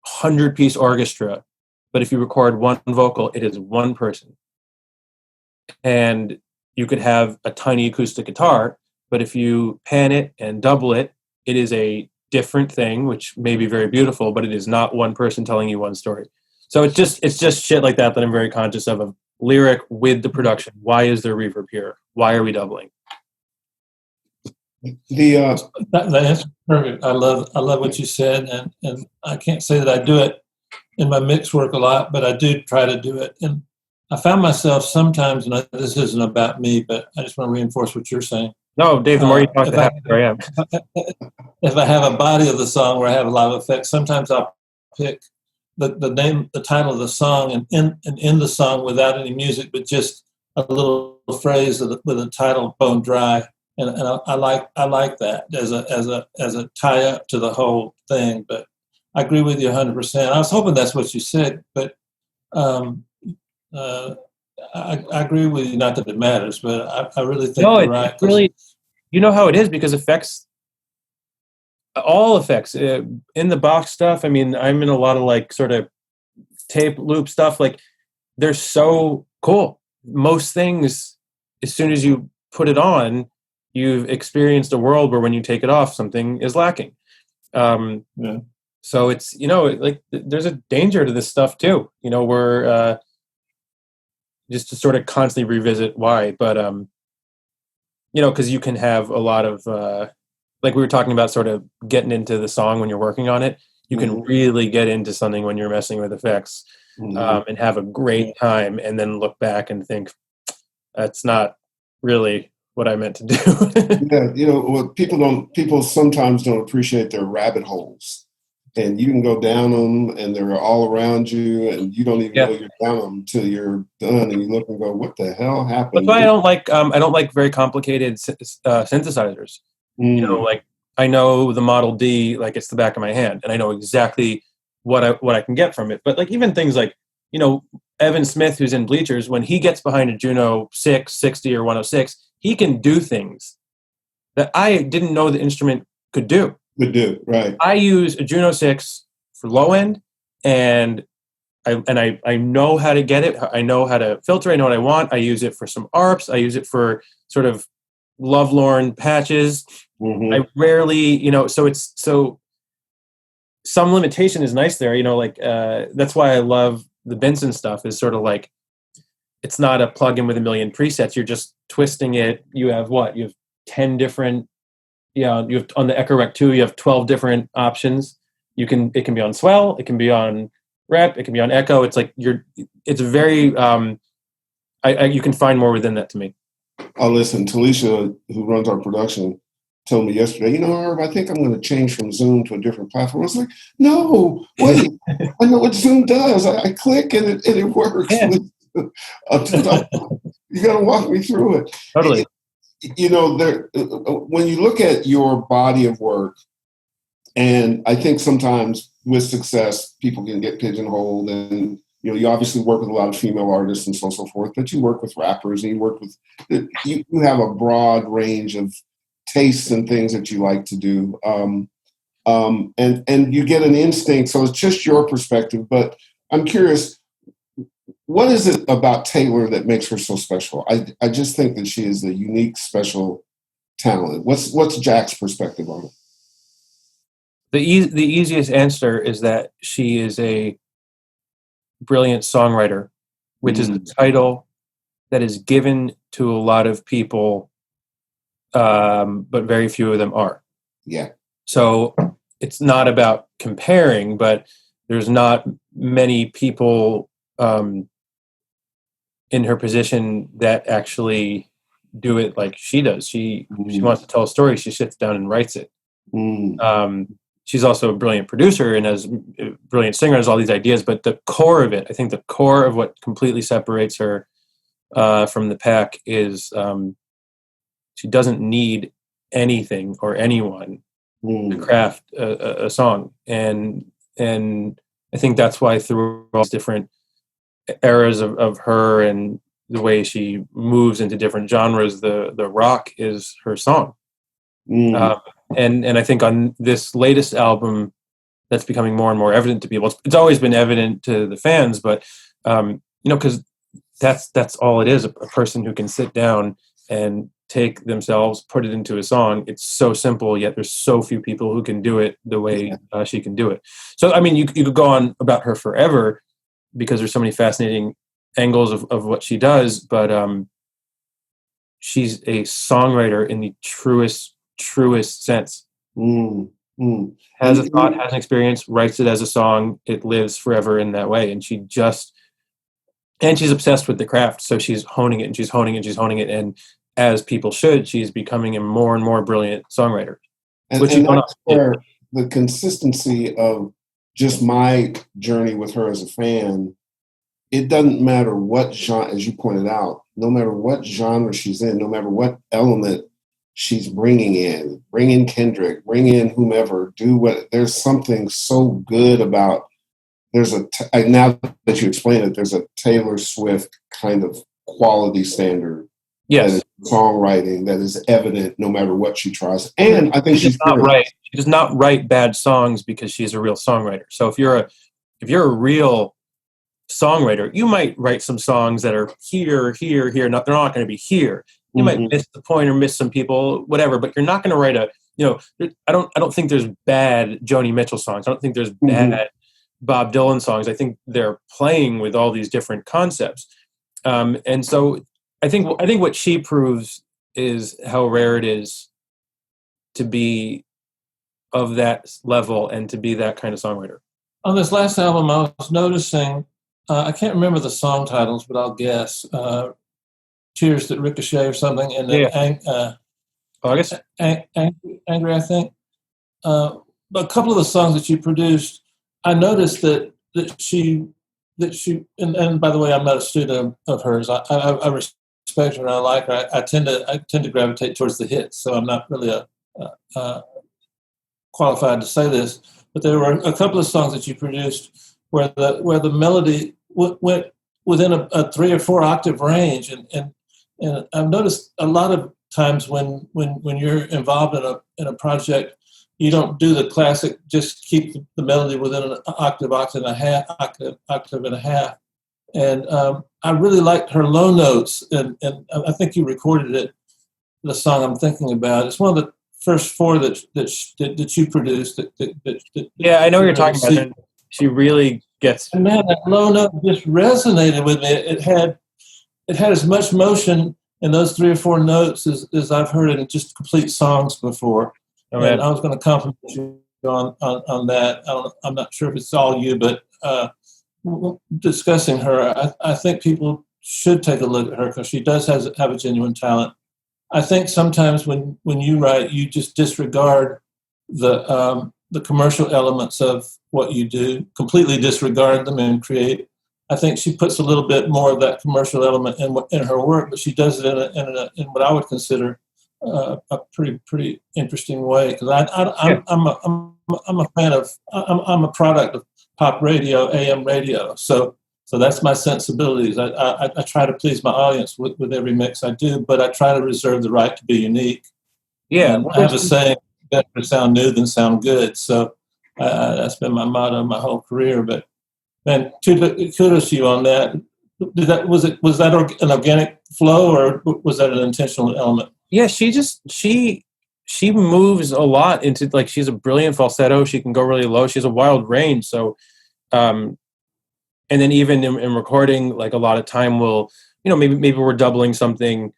100-piece orchestra, but if you record one vocal, it is one person. And you could have a tiny acoustic guitar, but if you pan it and double it, it is a different thing, which may be very beautiful, but it is not one person telling you one story. So it's just shit like that I'm very conscious of lyric with the production. Why is there reverb here? Why are we doubling? That's perfect. I love what you said, and I can't say that I do it in my mix work a lot, but I do try to do it. And I found myself sometimes, and this isn't about me, but I just want to reinforce what you're saying. No, Dave, the more you talk, the happier I am. If I have a body of the song where I have a lot of effects, sometimes I'll pick the name, the title of the song, and end the song without any music, but just a little phrase with a title, "Bone Dry," and I like that as a tie up to the whole thing. But I agree with you 100%. I was hoping that's what you said, but I agree with you. Not that it matters, but I really think you're right. Really, you know how it is because all effects in the box stuff. I mean, I'm in a lot of like sort of tape loop stuff. Like they're so cool. Most things, as soon as you put it on, you've experienced a world where when you take it off, something is lacking. So it's, like there's a danger to this stuff too. We're just to sort of constantly revisit why, but because you can have a lot of like we were talking about, sort of getting into the song when you're working on it. You can really get into something when you're messing with effects and have a great time, and then look back and think that's not really what I meant to do. Yeah, what people sometimes don't appreciate their rabbit holes, and you can go down them, and they're all around you, and you don't even know you're down them until you're done, and you look and go, "What the hell happened?" That's why I don't like very complicated synthesizers. Like I know the Model D like it's the back of my hand, and I know exactly what I can get from it. But like even things like Evan Smith, who's in Bleachers, when he gets behind a Juno 6, 60, or 106, he can do things that I didn't know the instrument could do. Right. I use a Juno 6 for low end, and I know how to get it. I know how to filter. I know what I want. I use it for some ARPs. I use it for sort of lovelorn patches. I rarely, so some limitation is nice there, that's why I love the Vincent stuff, is sort of like, it's not a plugin with a million presets. You're just twisting it. You have 10 different, you have on the Echo Rec 2, you have 12 different options. It can be on swell. It can be on rep. It can be on echo. It's like it's very, you can find more within that to me. Oh, listen, Talisha, who runs our production, told me yesterday, Herb, I think I'm going to change from Zoom to a different platform. I was like, no, wait, I know what Zoom does. I click and it works. Yeah. You got to walk me through it. Totally. When you look at your body of work, and I think sometimes with success, people can get pigeonholed, and you obviously work with a lot of female artists and so on and so forth, but you work with rappers, and you have a broad range of tastes and things that you like to do. And you get an instinct, so it's just your perspective, but I'm curious, what is it about Taylor that makes her so special? I just think that she is a unique, special talent. What's Jack's perspective on it? The easiest answer is that she is a brilliant songwriter, which is a title that is given to a lot of people, but very few of them are. Yeah. So it's not about comparing, but there's not many people in her position that actually do it like she does. She wants to tell a story. She sits down and writes it. She's also a brilliant producer and has a brilliant singer, has all these ideas, but the core of it, I think the core of what completely separates her from the pack is she doesn't need anything or anyone to craft a song. And I think that's why through all these different eras of her and the way she moves into different genres, the rock is her song. And I think on this latest album, that's becoming more and more evident to people. It's always been evident to the fans, but because that's all it is, a person who can sit down and take themselves, put it into a song. It's so simple, yet there's so few people who can do it the way she can do it. So, I mean, you could go on about her forever because there's so many fascinating angles of what she does, but she's a songwriter in the truest sense. Has a thought, has an experience, writes it as a song. It lives forever in that way. And she just, and she's obsessed with the craft. So she's honing it and she's honing it and she's honing it. And as people should, she's becoming a more and more brilliant songwriter. And that's where the consistency of just my journey with her as a fan, it doesn't matter what genre, as you pointed out, no matter what genre she's in, no matter what element she's bring in Kendrick, bring in whomever, there's something so good about, now that you explain it, there's a Taylor Swift kind of quality standard. Yes. Songwriting that is evident no matter what she tries. And I think she's not right. She does not write bad songs because she's a real songwriter. So if you're a real songwriter, you might write some songs that are here. They're not going to be here. You might miss the point or miss some people, whatever, but you're not going to write I don't think there's bad Joni Mitchell songs. I don't think there's bad Bob Dylan songs. I think they're playing with all these different concepts. And so I think what she proves is how rare it is to be of that level and to be that kind of songwriter. On this last album, I was noticing, I can't remember the song titles, but I'll guess, Tears That Ricochet or something, and then August? Angry, I think. But a couple of the songs that you produced, I noticed that she, and by the way, I'm not a student of hers. I respect her and I like her. I tend to gravitate towards the hits, so I'm not really qualified to say this. But there were a couple of songs that you produced where the melody went within a 3 or 4 octave range, and I've noticed a lot of times when you're involved in a project, you don't do the classic just keep the melody within an octave and a half. And I really liked her low notes, and I think you recorded it. The song I'm thinking about, it's one of the first 4 that you produced. Yeah, I know what you're talking about. She really gets. And man, that low note just resonated with me. It had as much motion in those 3 or 4 notes as I've heard in just complete songs before. Oh, and I was going to compliment you on that. I'm not sure if it's all you, but discussing her, I think people should take a look at her because she does have a genuine talent. I think sometimes when you write, you just disregard the commercial elements of what you do, completely disregard them and create. I think she puts a little bit more of that commercial element in her work, but she does it in what I would consider a pretty interesting way. Because I'm a fan of I'm a product of pop radio, AM radio. So that's my sensibilities. I try to please my audience with every mix I do, but I try to reserve the right to be unique. Yeah, I have a saying: better to sound new than sound good. So that's been my motto my whole career. But man, kudos to you on that. Was that an organic flow, or was that an intentional element? Yeah, she moves a lot into, like, she's a brilliant falsetto. She can go really low. She has a wild range. So, and then even in recording, like, a lot of time we'll, maybe we're doubling something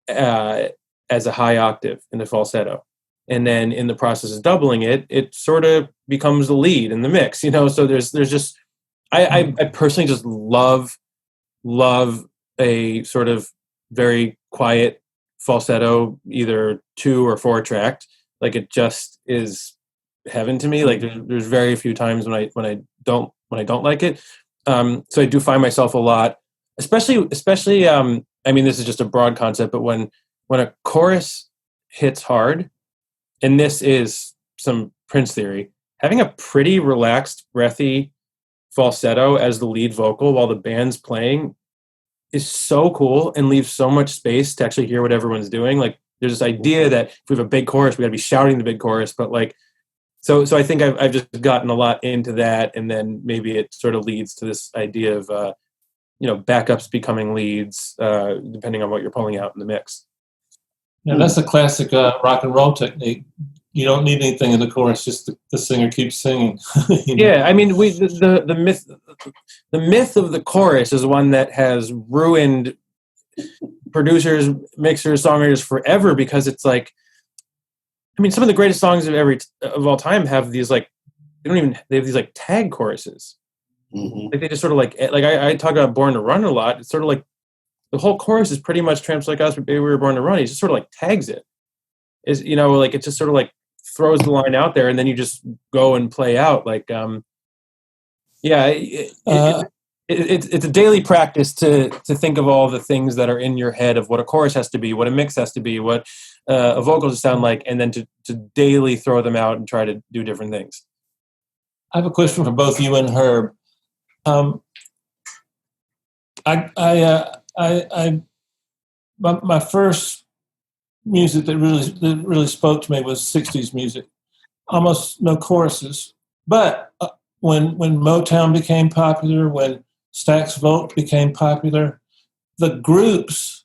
as a high octave in the falsetto. And then in the process of doubling it, it sort of becomes the lead in the mix, So there's just, I personally just love a sort of very quiet falsetto, either 2 or 4 tracked. Like, it just is heaven to me. Like, there's very few times when I don't like it. So I do find myself a lot, especially. I mean, this is just a broad concept, but when a chorus hits hard, and this is some Prince theory, having a pretty relaxed, breathy falsetto as the lead vocal while the band's playing is so cool and leaves so much space to actually hear what everyone's doing. Like, there's this idea that if we have a big chorus, we got to be shouting the big chorus, but like, so I think I've just gotten a lot into that, and then maybe it sort of leads to this idea of backups becoming leads, depending on what you're pulling out in the mix. Yeah, that's a classic rock and roll technique. You don't need anything in the chorus; just the singer keeps singing. Yeah, I mean, the myth of the chorus is one that has ruined producers, mixers, songwriters forever, because it's like, I mean, some of the greatest songs of all time have these, like, they have these like tag choruses, Like they just sort of like I talk about Born to Run a lot. It's sort of like the whole chorus is pretty much Tramps Like Us, but Baby We Were Born to Run. He just sort of like tags it. Is, you know, like it just sort of like throws the line out there and then you just go and play out. Like, it's a daily practice to think of all the things that are in your head of what a chorus has to be, what a mix has to be, what a vocal should sound like, and then to daily throw them out and try to do different things. I have a question for both you and Herb. My first music that really spoke to me was 60s music. Almost no choruses, but when Motown became popular, when Stax Volt became popular, the groups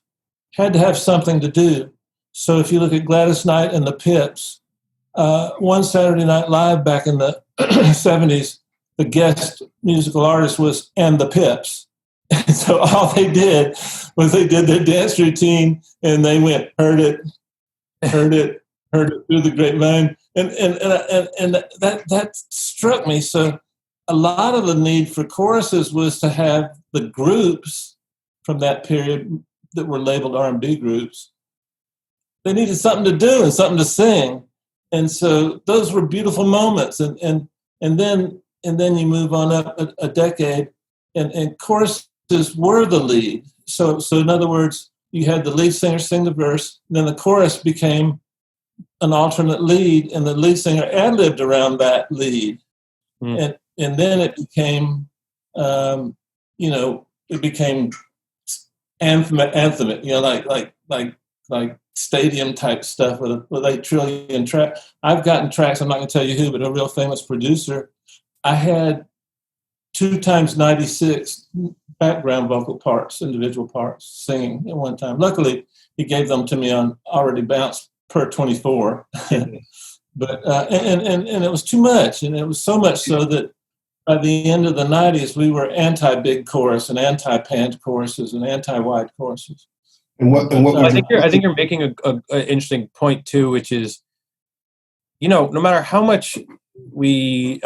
had to have something to do. So if you look at Gladys Knight and the Pips, one Saturday Night Live back in the 70s, the guest musical artist was And the Pips. And so all they did was they did their dance routine and they went, heard it through the grapevine. And that struck me. So a lot of the need for choruses was to have the groups from that period that were labeled R&B groups. They needed something to do and something to sing. And so those were beautiful moments. And then you move on up a decade and choruses were the lead. So in other words, you had the lead singer sing the verse, then the chorus became an alternate lead, and the lead singer ad-libbed around that lead. And then it became, it became anthem, like stadium type stuff with 8 trillion tracks. I've gotten tracks, I'm not going to tell you who, but a real famous producer. I had 2 times 96 background vocal parts, individual parts, singing at one time. Luckily, he gave them to me on already bounced per 24. But and it was too much, and it was so much so that by the end of the 90s, we were anti-big chorus and anti-panned choruses and anti-wide choruses. I think you're making an interesting point too, which is, no matter how much we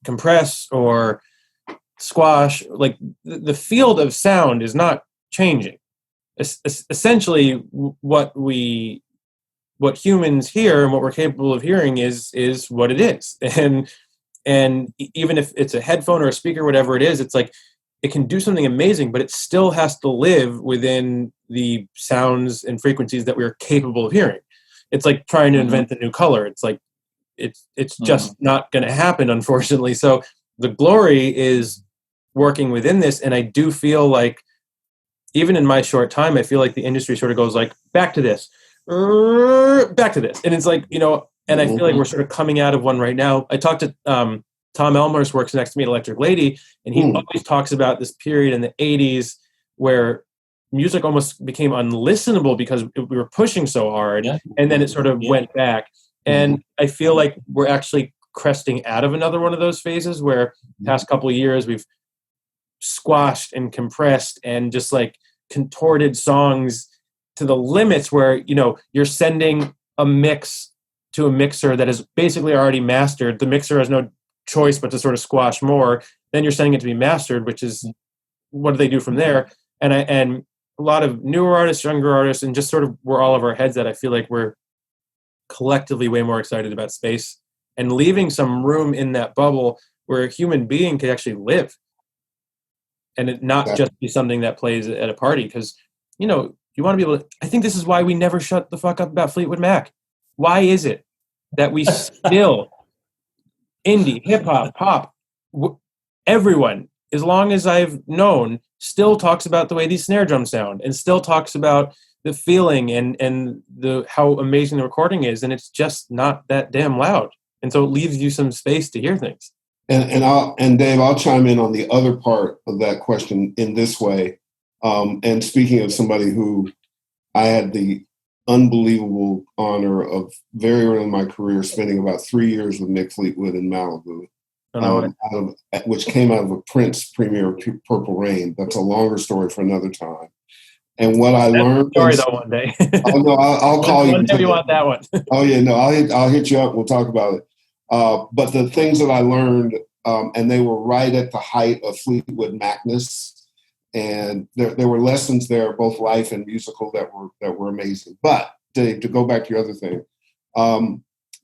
compress or squash, like the field of sound is not changing. Essentially, what humans hear and what we're capable of hearing is what it is. And even if it's a headphone or a speaker, whatever it is, it's like it can do something amazing, but it still has to live within the sounds and frequencies that we're capable of hearing. It's like trying to invent a new color. It's like it's just not going to happen, unfortunately. So the glory is working within this, and I do feel like, even in my short time, I feel like the industry sort of goes like back to this, and it's like, and I feel like we're sort of coming out of one right now. I talked to Tom Elmhurst, works next to me at Electric Lady, and he always talks about this period in the 80s where music almost became unlistenable because we were pushing so hard, and then it sort of went back. And I feel like we're actually cresting out of another one of those phases where the past couple of years we've squashed and compressed and just like contorted songs to the limits where, you're sending a mix to a mixer that is basically already mastered. The mixer has no choice but to sort of squash more. Then you're sending it to be mastered, which is, what do they do from there? And a lot of newer artists, younger artists, and just sort of where all of our heads at, I feel like we're collectively way more excited about space and leaving some room in that bubble where a human being could actually live and it not just be something that plays at a party. Because, you want to be able to, I think this is why we never shut the fuck up about Fleetwood Mac. Why is it that we still, indie, hip-hop, pop, everyone, as long as I've known, still talks about the way these snare drums sound and still talks about the feeling and how amazing the recording is, and it's just not that damn loud. And so it leaves you some space to hear things. And Dave, I'll chime in on the other part of that question in this way. And speaking of somebody who I had the unbelievable honor of very early in my career spending about 3 years with Mick Fleetwood in Malibu, which came out of a Prince premiere of Purple Rain. That's a longer story for another time. And what I learned. Sorry, though, one day. Oh no, I'll call you. One day we want that one. Oh yeah, no, I'll hit you up. We'll talk about it. But the things that I learned and they were right at the height of Fleetwood Macness. And there were lessons there, both life and musical, that were amazing. But Dave, to go back to your other thing,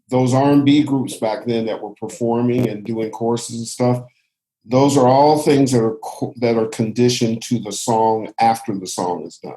those R&B groups back then that were performing and doing choruses and stuff, those are all things that are conditioned to the song after the song is done.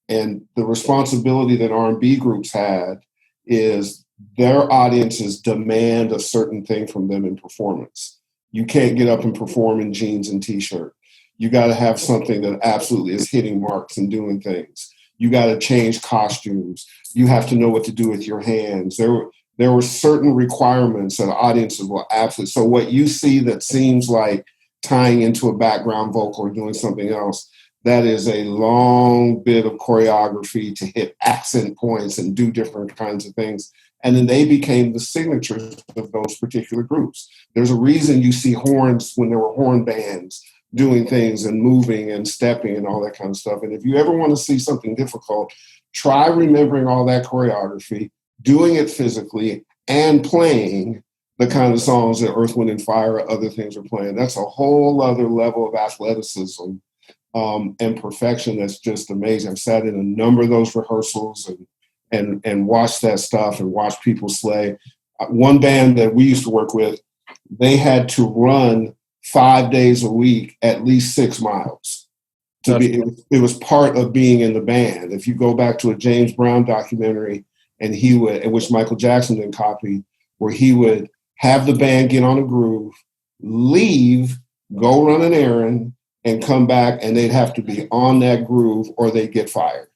And the responsibility that R&B groups had is their audiences demand a certain thing from them in performance. You can't get up and perform in jeans and t-shirt. You got to have something that absolutely is hitting marks and doing things. You got to change costumes. You have to know what to do with your hands. There were certain requirements that audiences will absolutely. So what you see that seems like tying into a background vocal or doing something else, that is a long bit of choreography to hit accent points and do different kinds of things. And then they became the signatures of those particular groups. There's a reason you see horns when there were horn bands doing things and moving and stepping and all that kind of stuff. And if you ever want to see something difficult, try remembering all that choreography, doing it physically, and playing the kind of songs that Earth, Wind, and Fire or other things are playing. That's a whole other level of athleticism and perfection that's just amazing. I've sat in a number of those rehearsals and watched that stuff and watched people slay. One band that we used to work with, they had to run 5 days a week, at least 6 miles. It was part of being in the band. If you go back to a James Brown documentary, and which Michael Jackson then copied, where he would have the band get on a groove, leave, go run an errand, and come back, and they'd have to be on that groove or they'd get fired.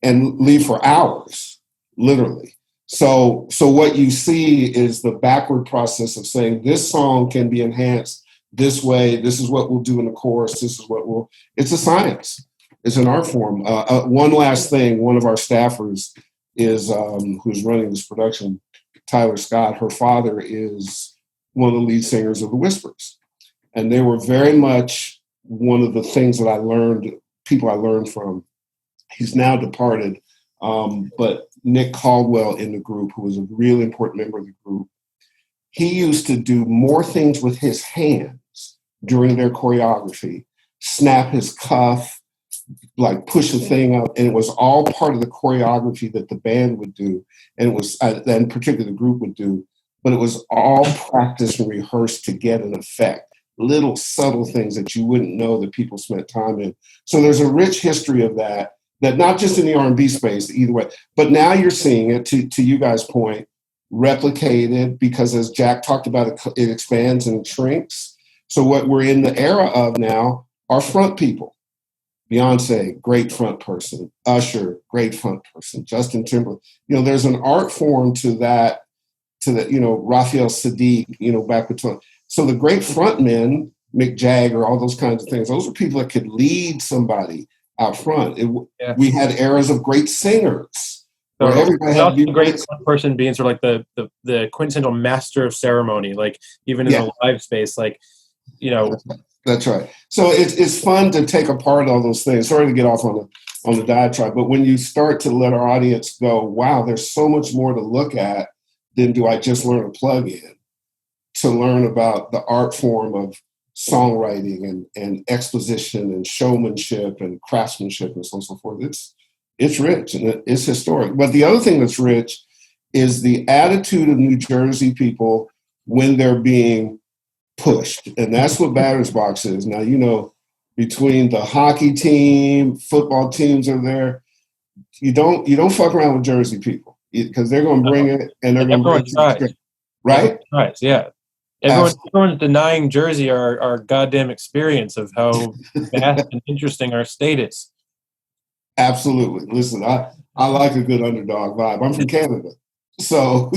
And leave for hours, literally. So what you see is the backward process of saying this song can be enhanced this way. This is what we'll do in the chorus. It's a science. It's an art form. One last thing, one of our staffers is, who's running this production, Tyler Scott. Her father is one of the lead singers of the Whispers. And they were very much one of the things that people I learned from. He's now departed, but Nick Caldwell in the group, who was a really important member of the group, he used to do more things with his hands during their choreography, snap his cuff, like push a thing up, and it was all part of the choreography that the band would do, and it was, and particularly the group would do, but it was all practiced and rehearsed to get an effect. Little subtle things that you wouldn't know that people spent time in. So there's a rich history of that not just in the R&B space either way, but now you're seeing it, to you guys' point, replicated, because as Jack talked about, it expands and shrinks. So what we're in the era of now are front people. Beyonce, great front person. Usher, great front person. Justin Timberlake. There's an art form to that, Raphael Sadiq, back with Tony. So the great front men, Mick Jagger, all those kinds of things, those are people that could lead somebody out front. We had eras of great singers. So where everybody had a great front person being sort of like the quintessential master of ceremony, like even in the live space, like, That's right. So it's fun to take apart all those things. Sorry to get off on the diatribe, but when you start to let our audience go, wow, there's so much more to look at than do I just learn a plug-in, to learn about the art form of songwriting and exposition and showmanship and craftsmanship and so on and so forth. It's rich and it's historic. But the other thing that's rich is the attitude of New Jersey people when they're being pushed. And that's what Batter's Box is. Now, between the hockey team, football teams are there, you don't fuck around with Jersey people, because they're going to bring it and they're going to bring it. Right? Right. Yeah. Everyone's denying Jersey our goddamn experience of how vast and interesting our state is. Absolutely. Listen, I like a good underdog vibe. I'm from Canada. So,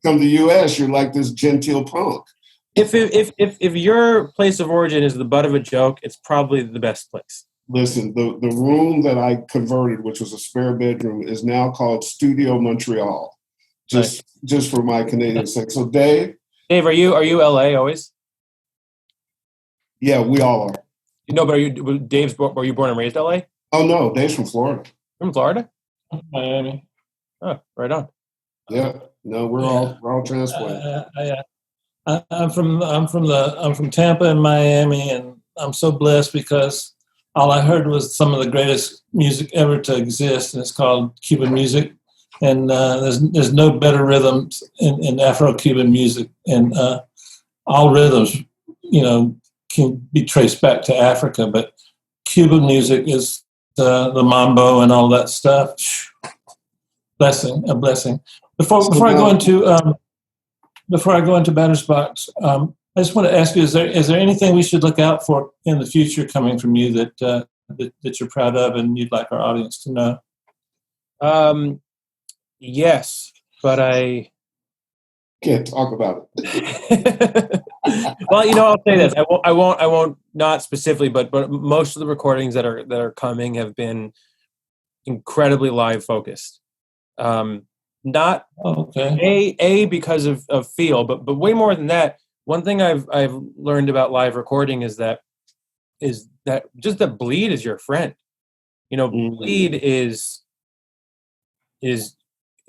come to the U.S., you're like this genteel punk. If your place of origin is the butt of a joke, it's probably the best place. Listen, the room that I converted, which was a spare bedroom, is now called Studio Montreal. Just for my Canadian sake. So Dave, are you LA always? Yeah, we all are. But were you born and raised LA? Oh no, Dave's from Florida. From Florida? Miami. Oh, right on. Yeah. No, we're all transplant. I'm from Tampa and Miami, and I'm so blessed because all I heard was some of the greatest music ever to exist, and it's called Cuban music. And there's no better rhythms in Afro-Cuban music, and all rhythms, can be traced back to Africa, but Cuban music is the mambo and all that stuff. A blessing. Before I go into Batter's Box, I just want to ask you: is there anything we should look out for in the future coming from you that you're proud of and you'd like our audience to know? Yes, but I can't talk about it. Well, I'll say this. I won't not specifically, but most of the recordings that are coming have been incredibly live focused. Not okay. Because of feel, but way more than that. One thing I've learned about live recording is that just the bleed is your friend. Bleed is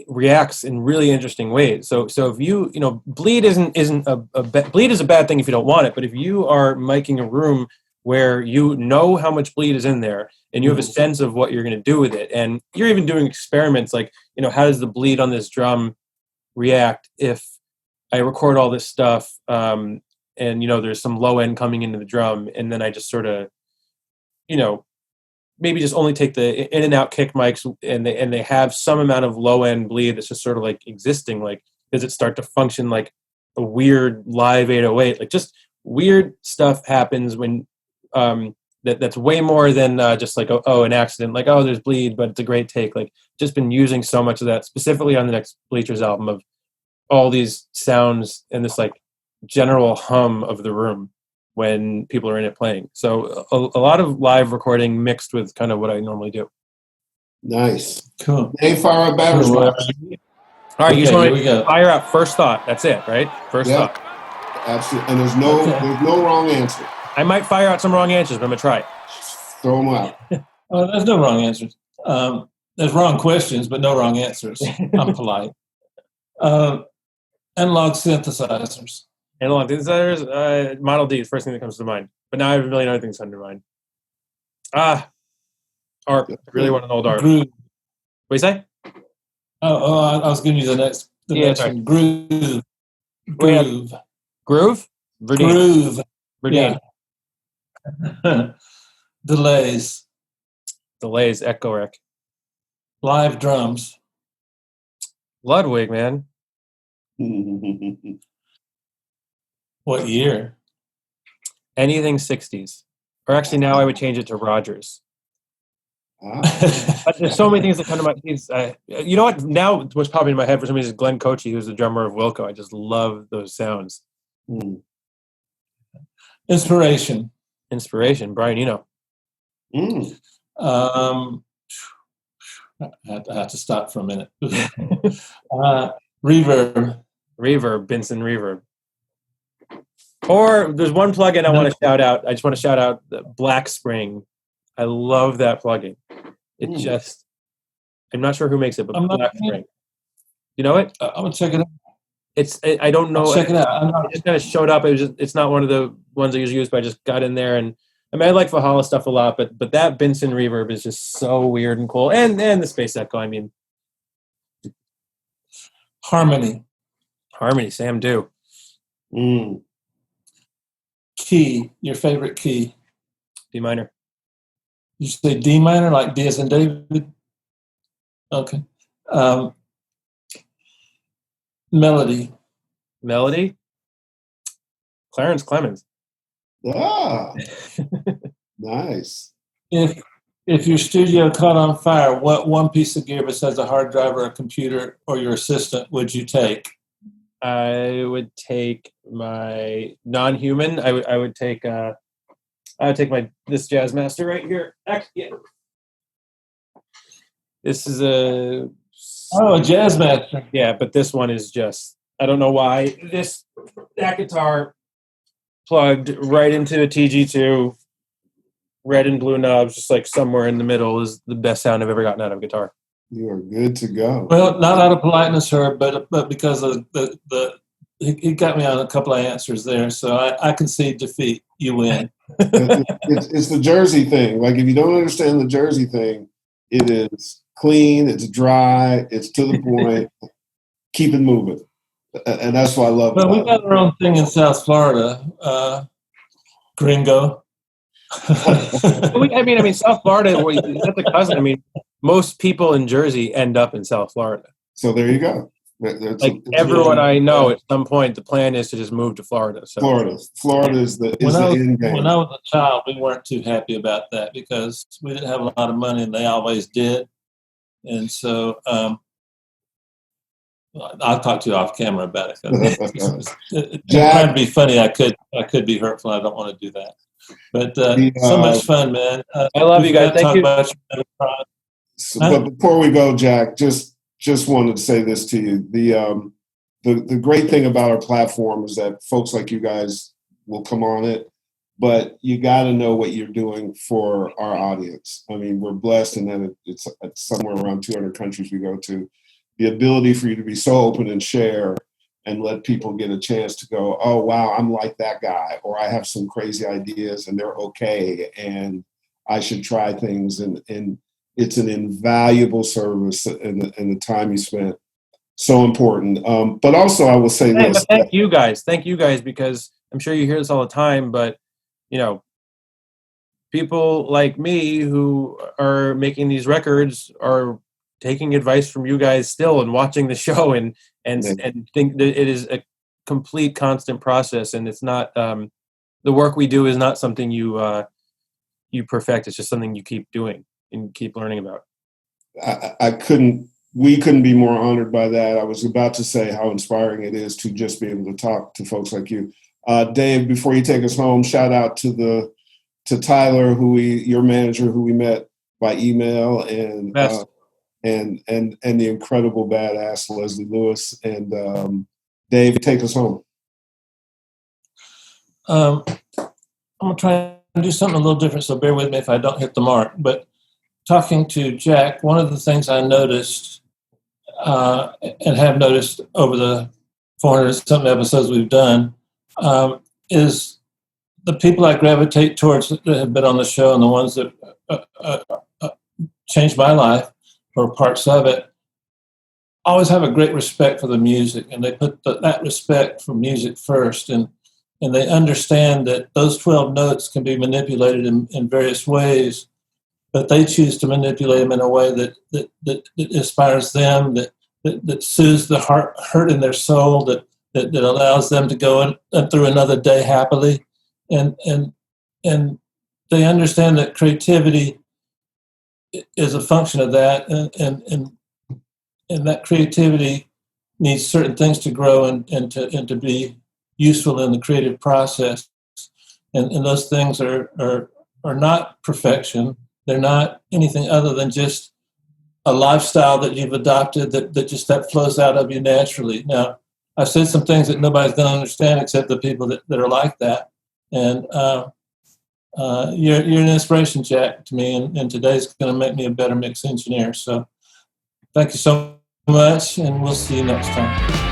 reacts in really interesting ways. So if bleed isn't bleed is a bad thing if you don't want it, but if you are miking a room where you know how much bleed is in there and you have a sense of what you're going to do with it, and you're even doing experiments like, how does the bleed on this drum react if I record all this stuff and there's some low end coming into the drum, and then I just sort of maybe just only take the in and out kick mics and they have some amount of low end bleed that's just sort of like existing. Like, does it start to function like a weird live 808? Like, just weird stuff happens when that's way more than just like an accident. Like, there's bleed, but it's a great take. Like, just been using so much of that, specifically on the next Bleachers album, of all these sounds and this like general hum of the room when people are in it playing. So a lot of live recording mixed with kind of what I normally do. Nice. Cool. Hey, fire Batter's Box. All right, you just want to fire out first thought. That's it, right? First thought. Absolutely. And there's no wrong answer. I might fire out some wrong answers, but I'm going to try. Throw them out. There's no wrong answers. There's wrong questions, but no wrong answers. I'm polite. Analog synthesizers. Analog synthesizers, Model D is the first thing that comes to mind. But now I have a million other things under mind. ARP. I really want an old ARP. Groove. What do you say? I was giving you the next one. Groove. Groove. Groove? Verdine. Groove. Verdine. Yeah. Delays. Echo Rick. Live drums. Ludwig, man. What year? Anything 60s. Or actually, now I would change it to Rogers. But there's so many things that come to mind. You know what? Now what's popping in my head for some reason is Glenn Cochee, who's the drummer of Wilco. I just love those sounds. Inspiration. Brian, I have to stop for a minute. Reverb. Vincent Reverb. Or there's one plugin I want to shout out. I just want to shout out the Black Spring. I love that plugin. It just, I'm not sure who makes it, but Black Spring. You know it? I'm gonna check it out. I don't know. Check it out. It just kind of showed up. It's not one of the ones I usually use, but I just got in there, and I mean, I like Valhalla stuff a lot, but that Vincent Reverb is just so weird and cool. And the Space Echo, I mean. Harmony, Sam Do. Key, your favorite key? D minor. You say D minor, like D as in David? Okay. Melody. Clarence Clemens. Nice. If your studio caught on fire, what one piece of gear besides a hard drive or a computer or your assistant would you take? I would take my non-human. I would take this Jazzmaster right here. Actually, this is a Jazzmaster. Yeah, but this one is just, I don't know why. That guitar plugged right into a TG2, red and blue knobs, just like somewhere in the middle, is the best sound I've ever gotten out of a guitar. You are good to go. Well, not out of politeness, Herb, but because of he got me on a couple of answers there, so I concede defeat. You win. It's the Jersey thing. Like, if you don't understand the Jersey thing, it is clean, it's dry, it's to the point. Keep it moving, and that's what I love. Well, we've got our own thing in South Florida, gringo. I mean, South Florida. That's a cousin. I mean, most people in Jersey end up in South Florida. So there you go. Everyone I know at some point, the plan is to just move to Florida. So. Florida is the end game. When I was a child, we weren't too happy about that because we didn't have a lot of money, and they always did. And so I'll talk to you off camera about it. It's trying to be funny. I could be hurtful. I don't want to do that. But so much fun, man. I love you guys. Thank you. But before we go, Jack, just wanted to say this to you. The great thing about our platform is that folks like you guys will come on it, but you got to know what you're doing for our audience. I mean, we're blessed in that it's somewhere around 200 countries we go to. The ability for you to be so open and share and let people get a chance to go, oh, wow, I'm like that guy, or I have some crazy ideas and they're okay, and I should try things. And it's an invaluable service, and the time you spent, so important. But also, I will say this. Thank you guys, because I'm sure you hear this all the time, but, people like me who are making these records are taking advice from you guys still and watching the show and think that it is a complete constant process, and it's not the work we do is not something you perfect. It's just something you keep doing and keep learning about. We couldn't be more honored by that. I was about to say how inspiring it is to just be able to talk to folks like you. Dave, before you take us home, shout out to Tyler, your manager, who we met by email, and the incredible badass Leslie Lewis. And Dave, take us home. I'm gonna try and do something a little different, so bear with me if I don't hit the mark. But talking to Jack, one of the things I noticed and have noticed over the 400-something episodes we've done is the people I gravitate towards that have been on the show, and the ones that changed my life or parts of it, always have a great respect for the music, and they put that respect for music first, and they understand that those 12 notes can be manipulated in various ways, but they choose to manipulate them in a way that inspires them, that soothes the hurt in their soul, that allows them to go through another day happily, and they understand that creativity is a function of that, and that creativity needs certain things to grow and to be useful in the creative process, and those things are not perfection. They're not anything other than just a lifestyle that you've adopted that flows out of you naturally. Now, I've said some things that nobody's going to understand except the people that are like that, and you're an inspiration, Jack, to me, and today's going to make me a better mix engineer. So thank you so much, and we'll see you next time.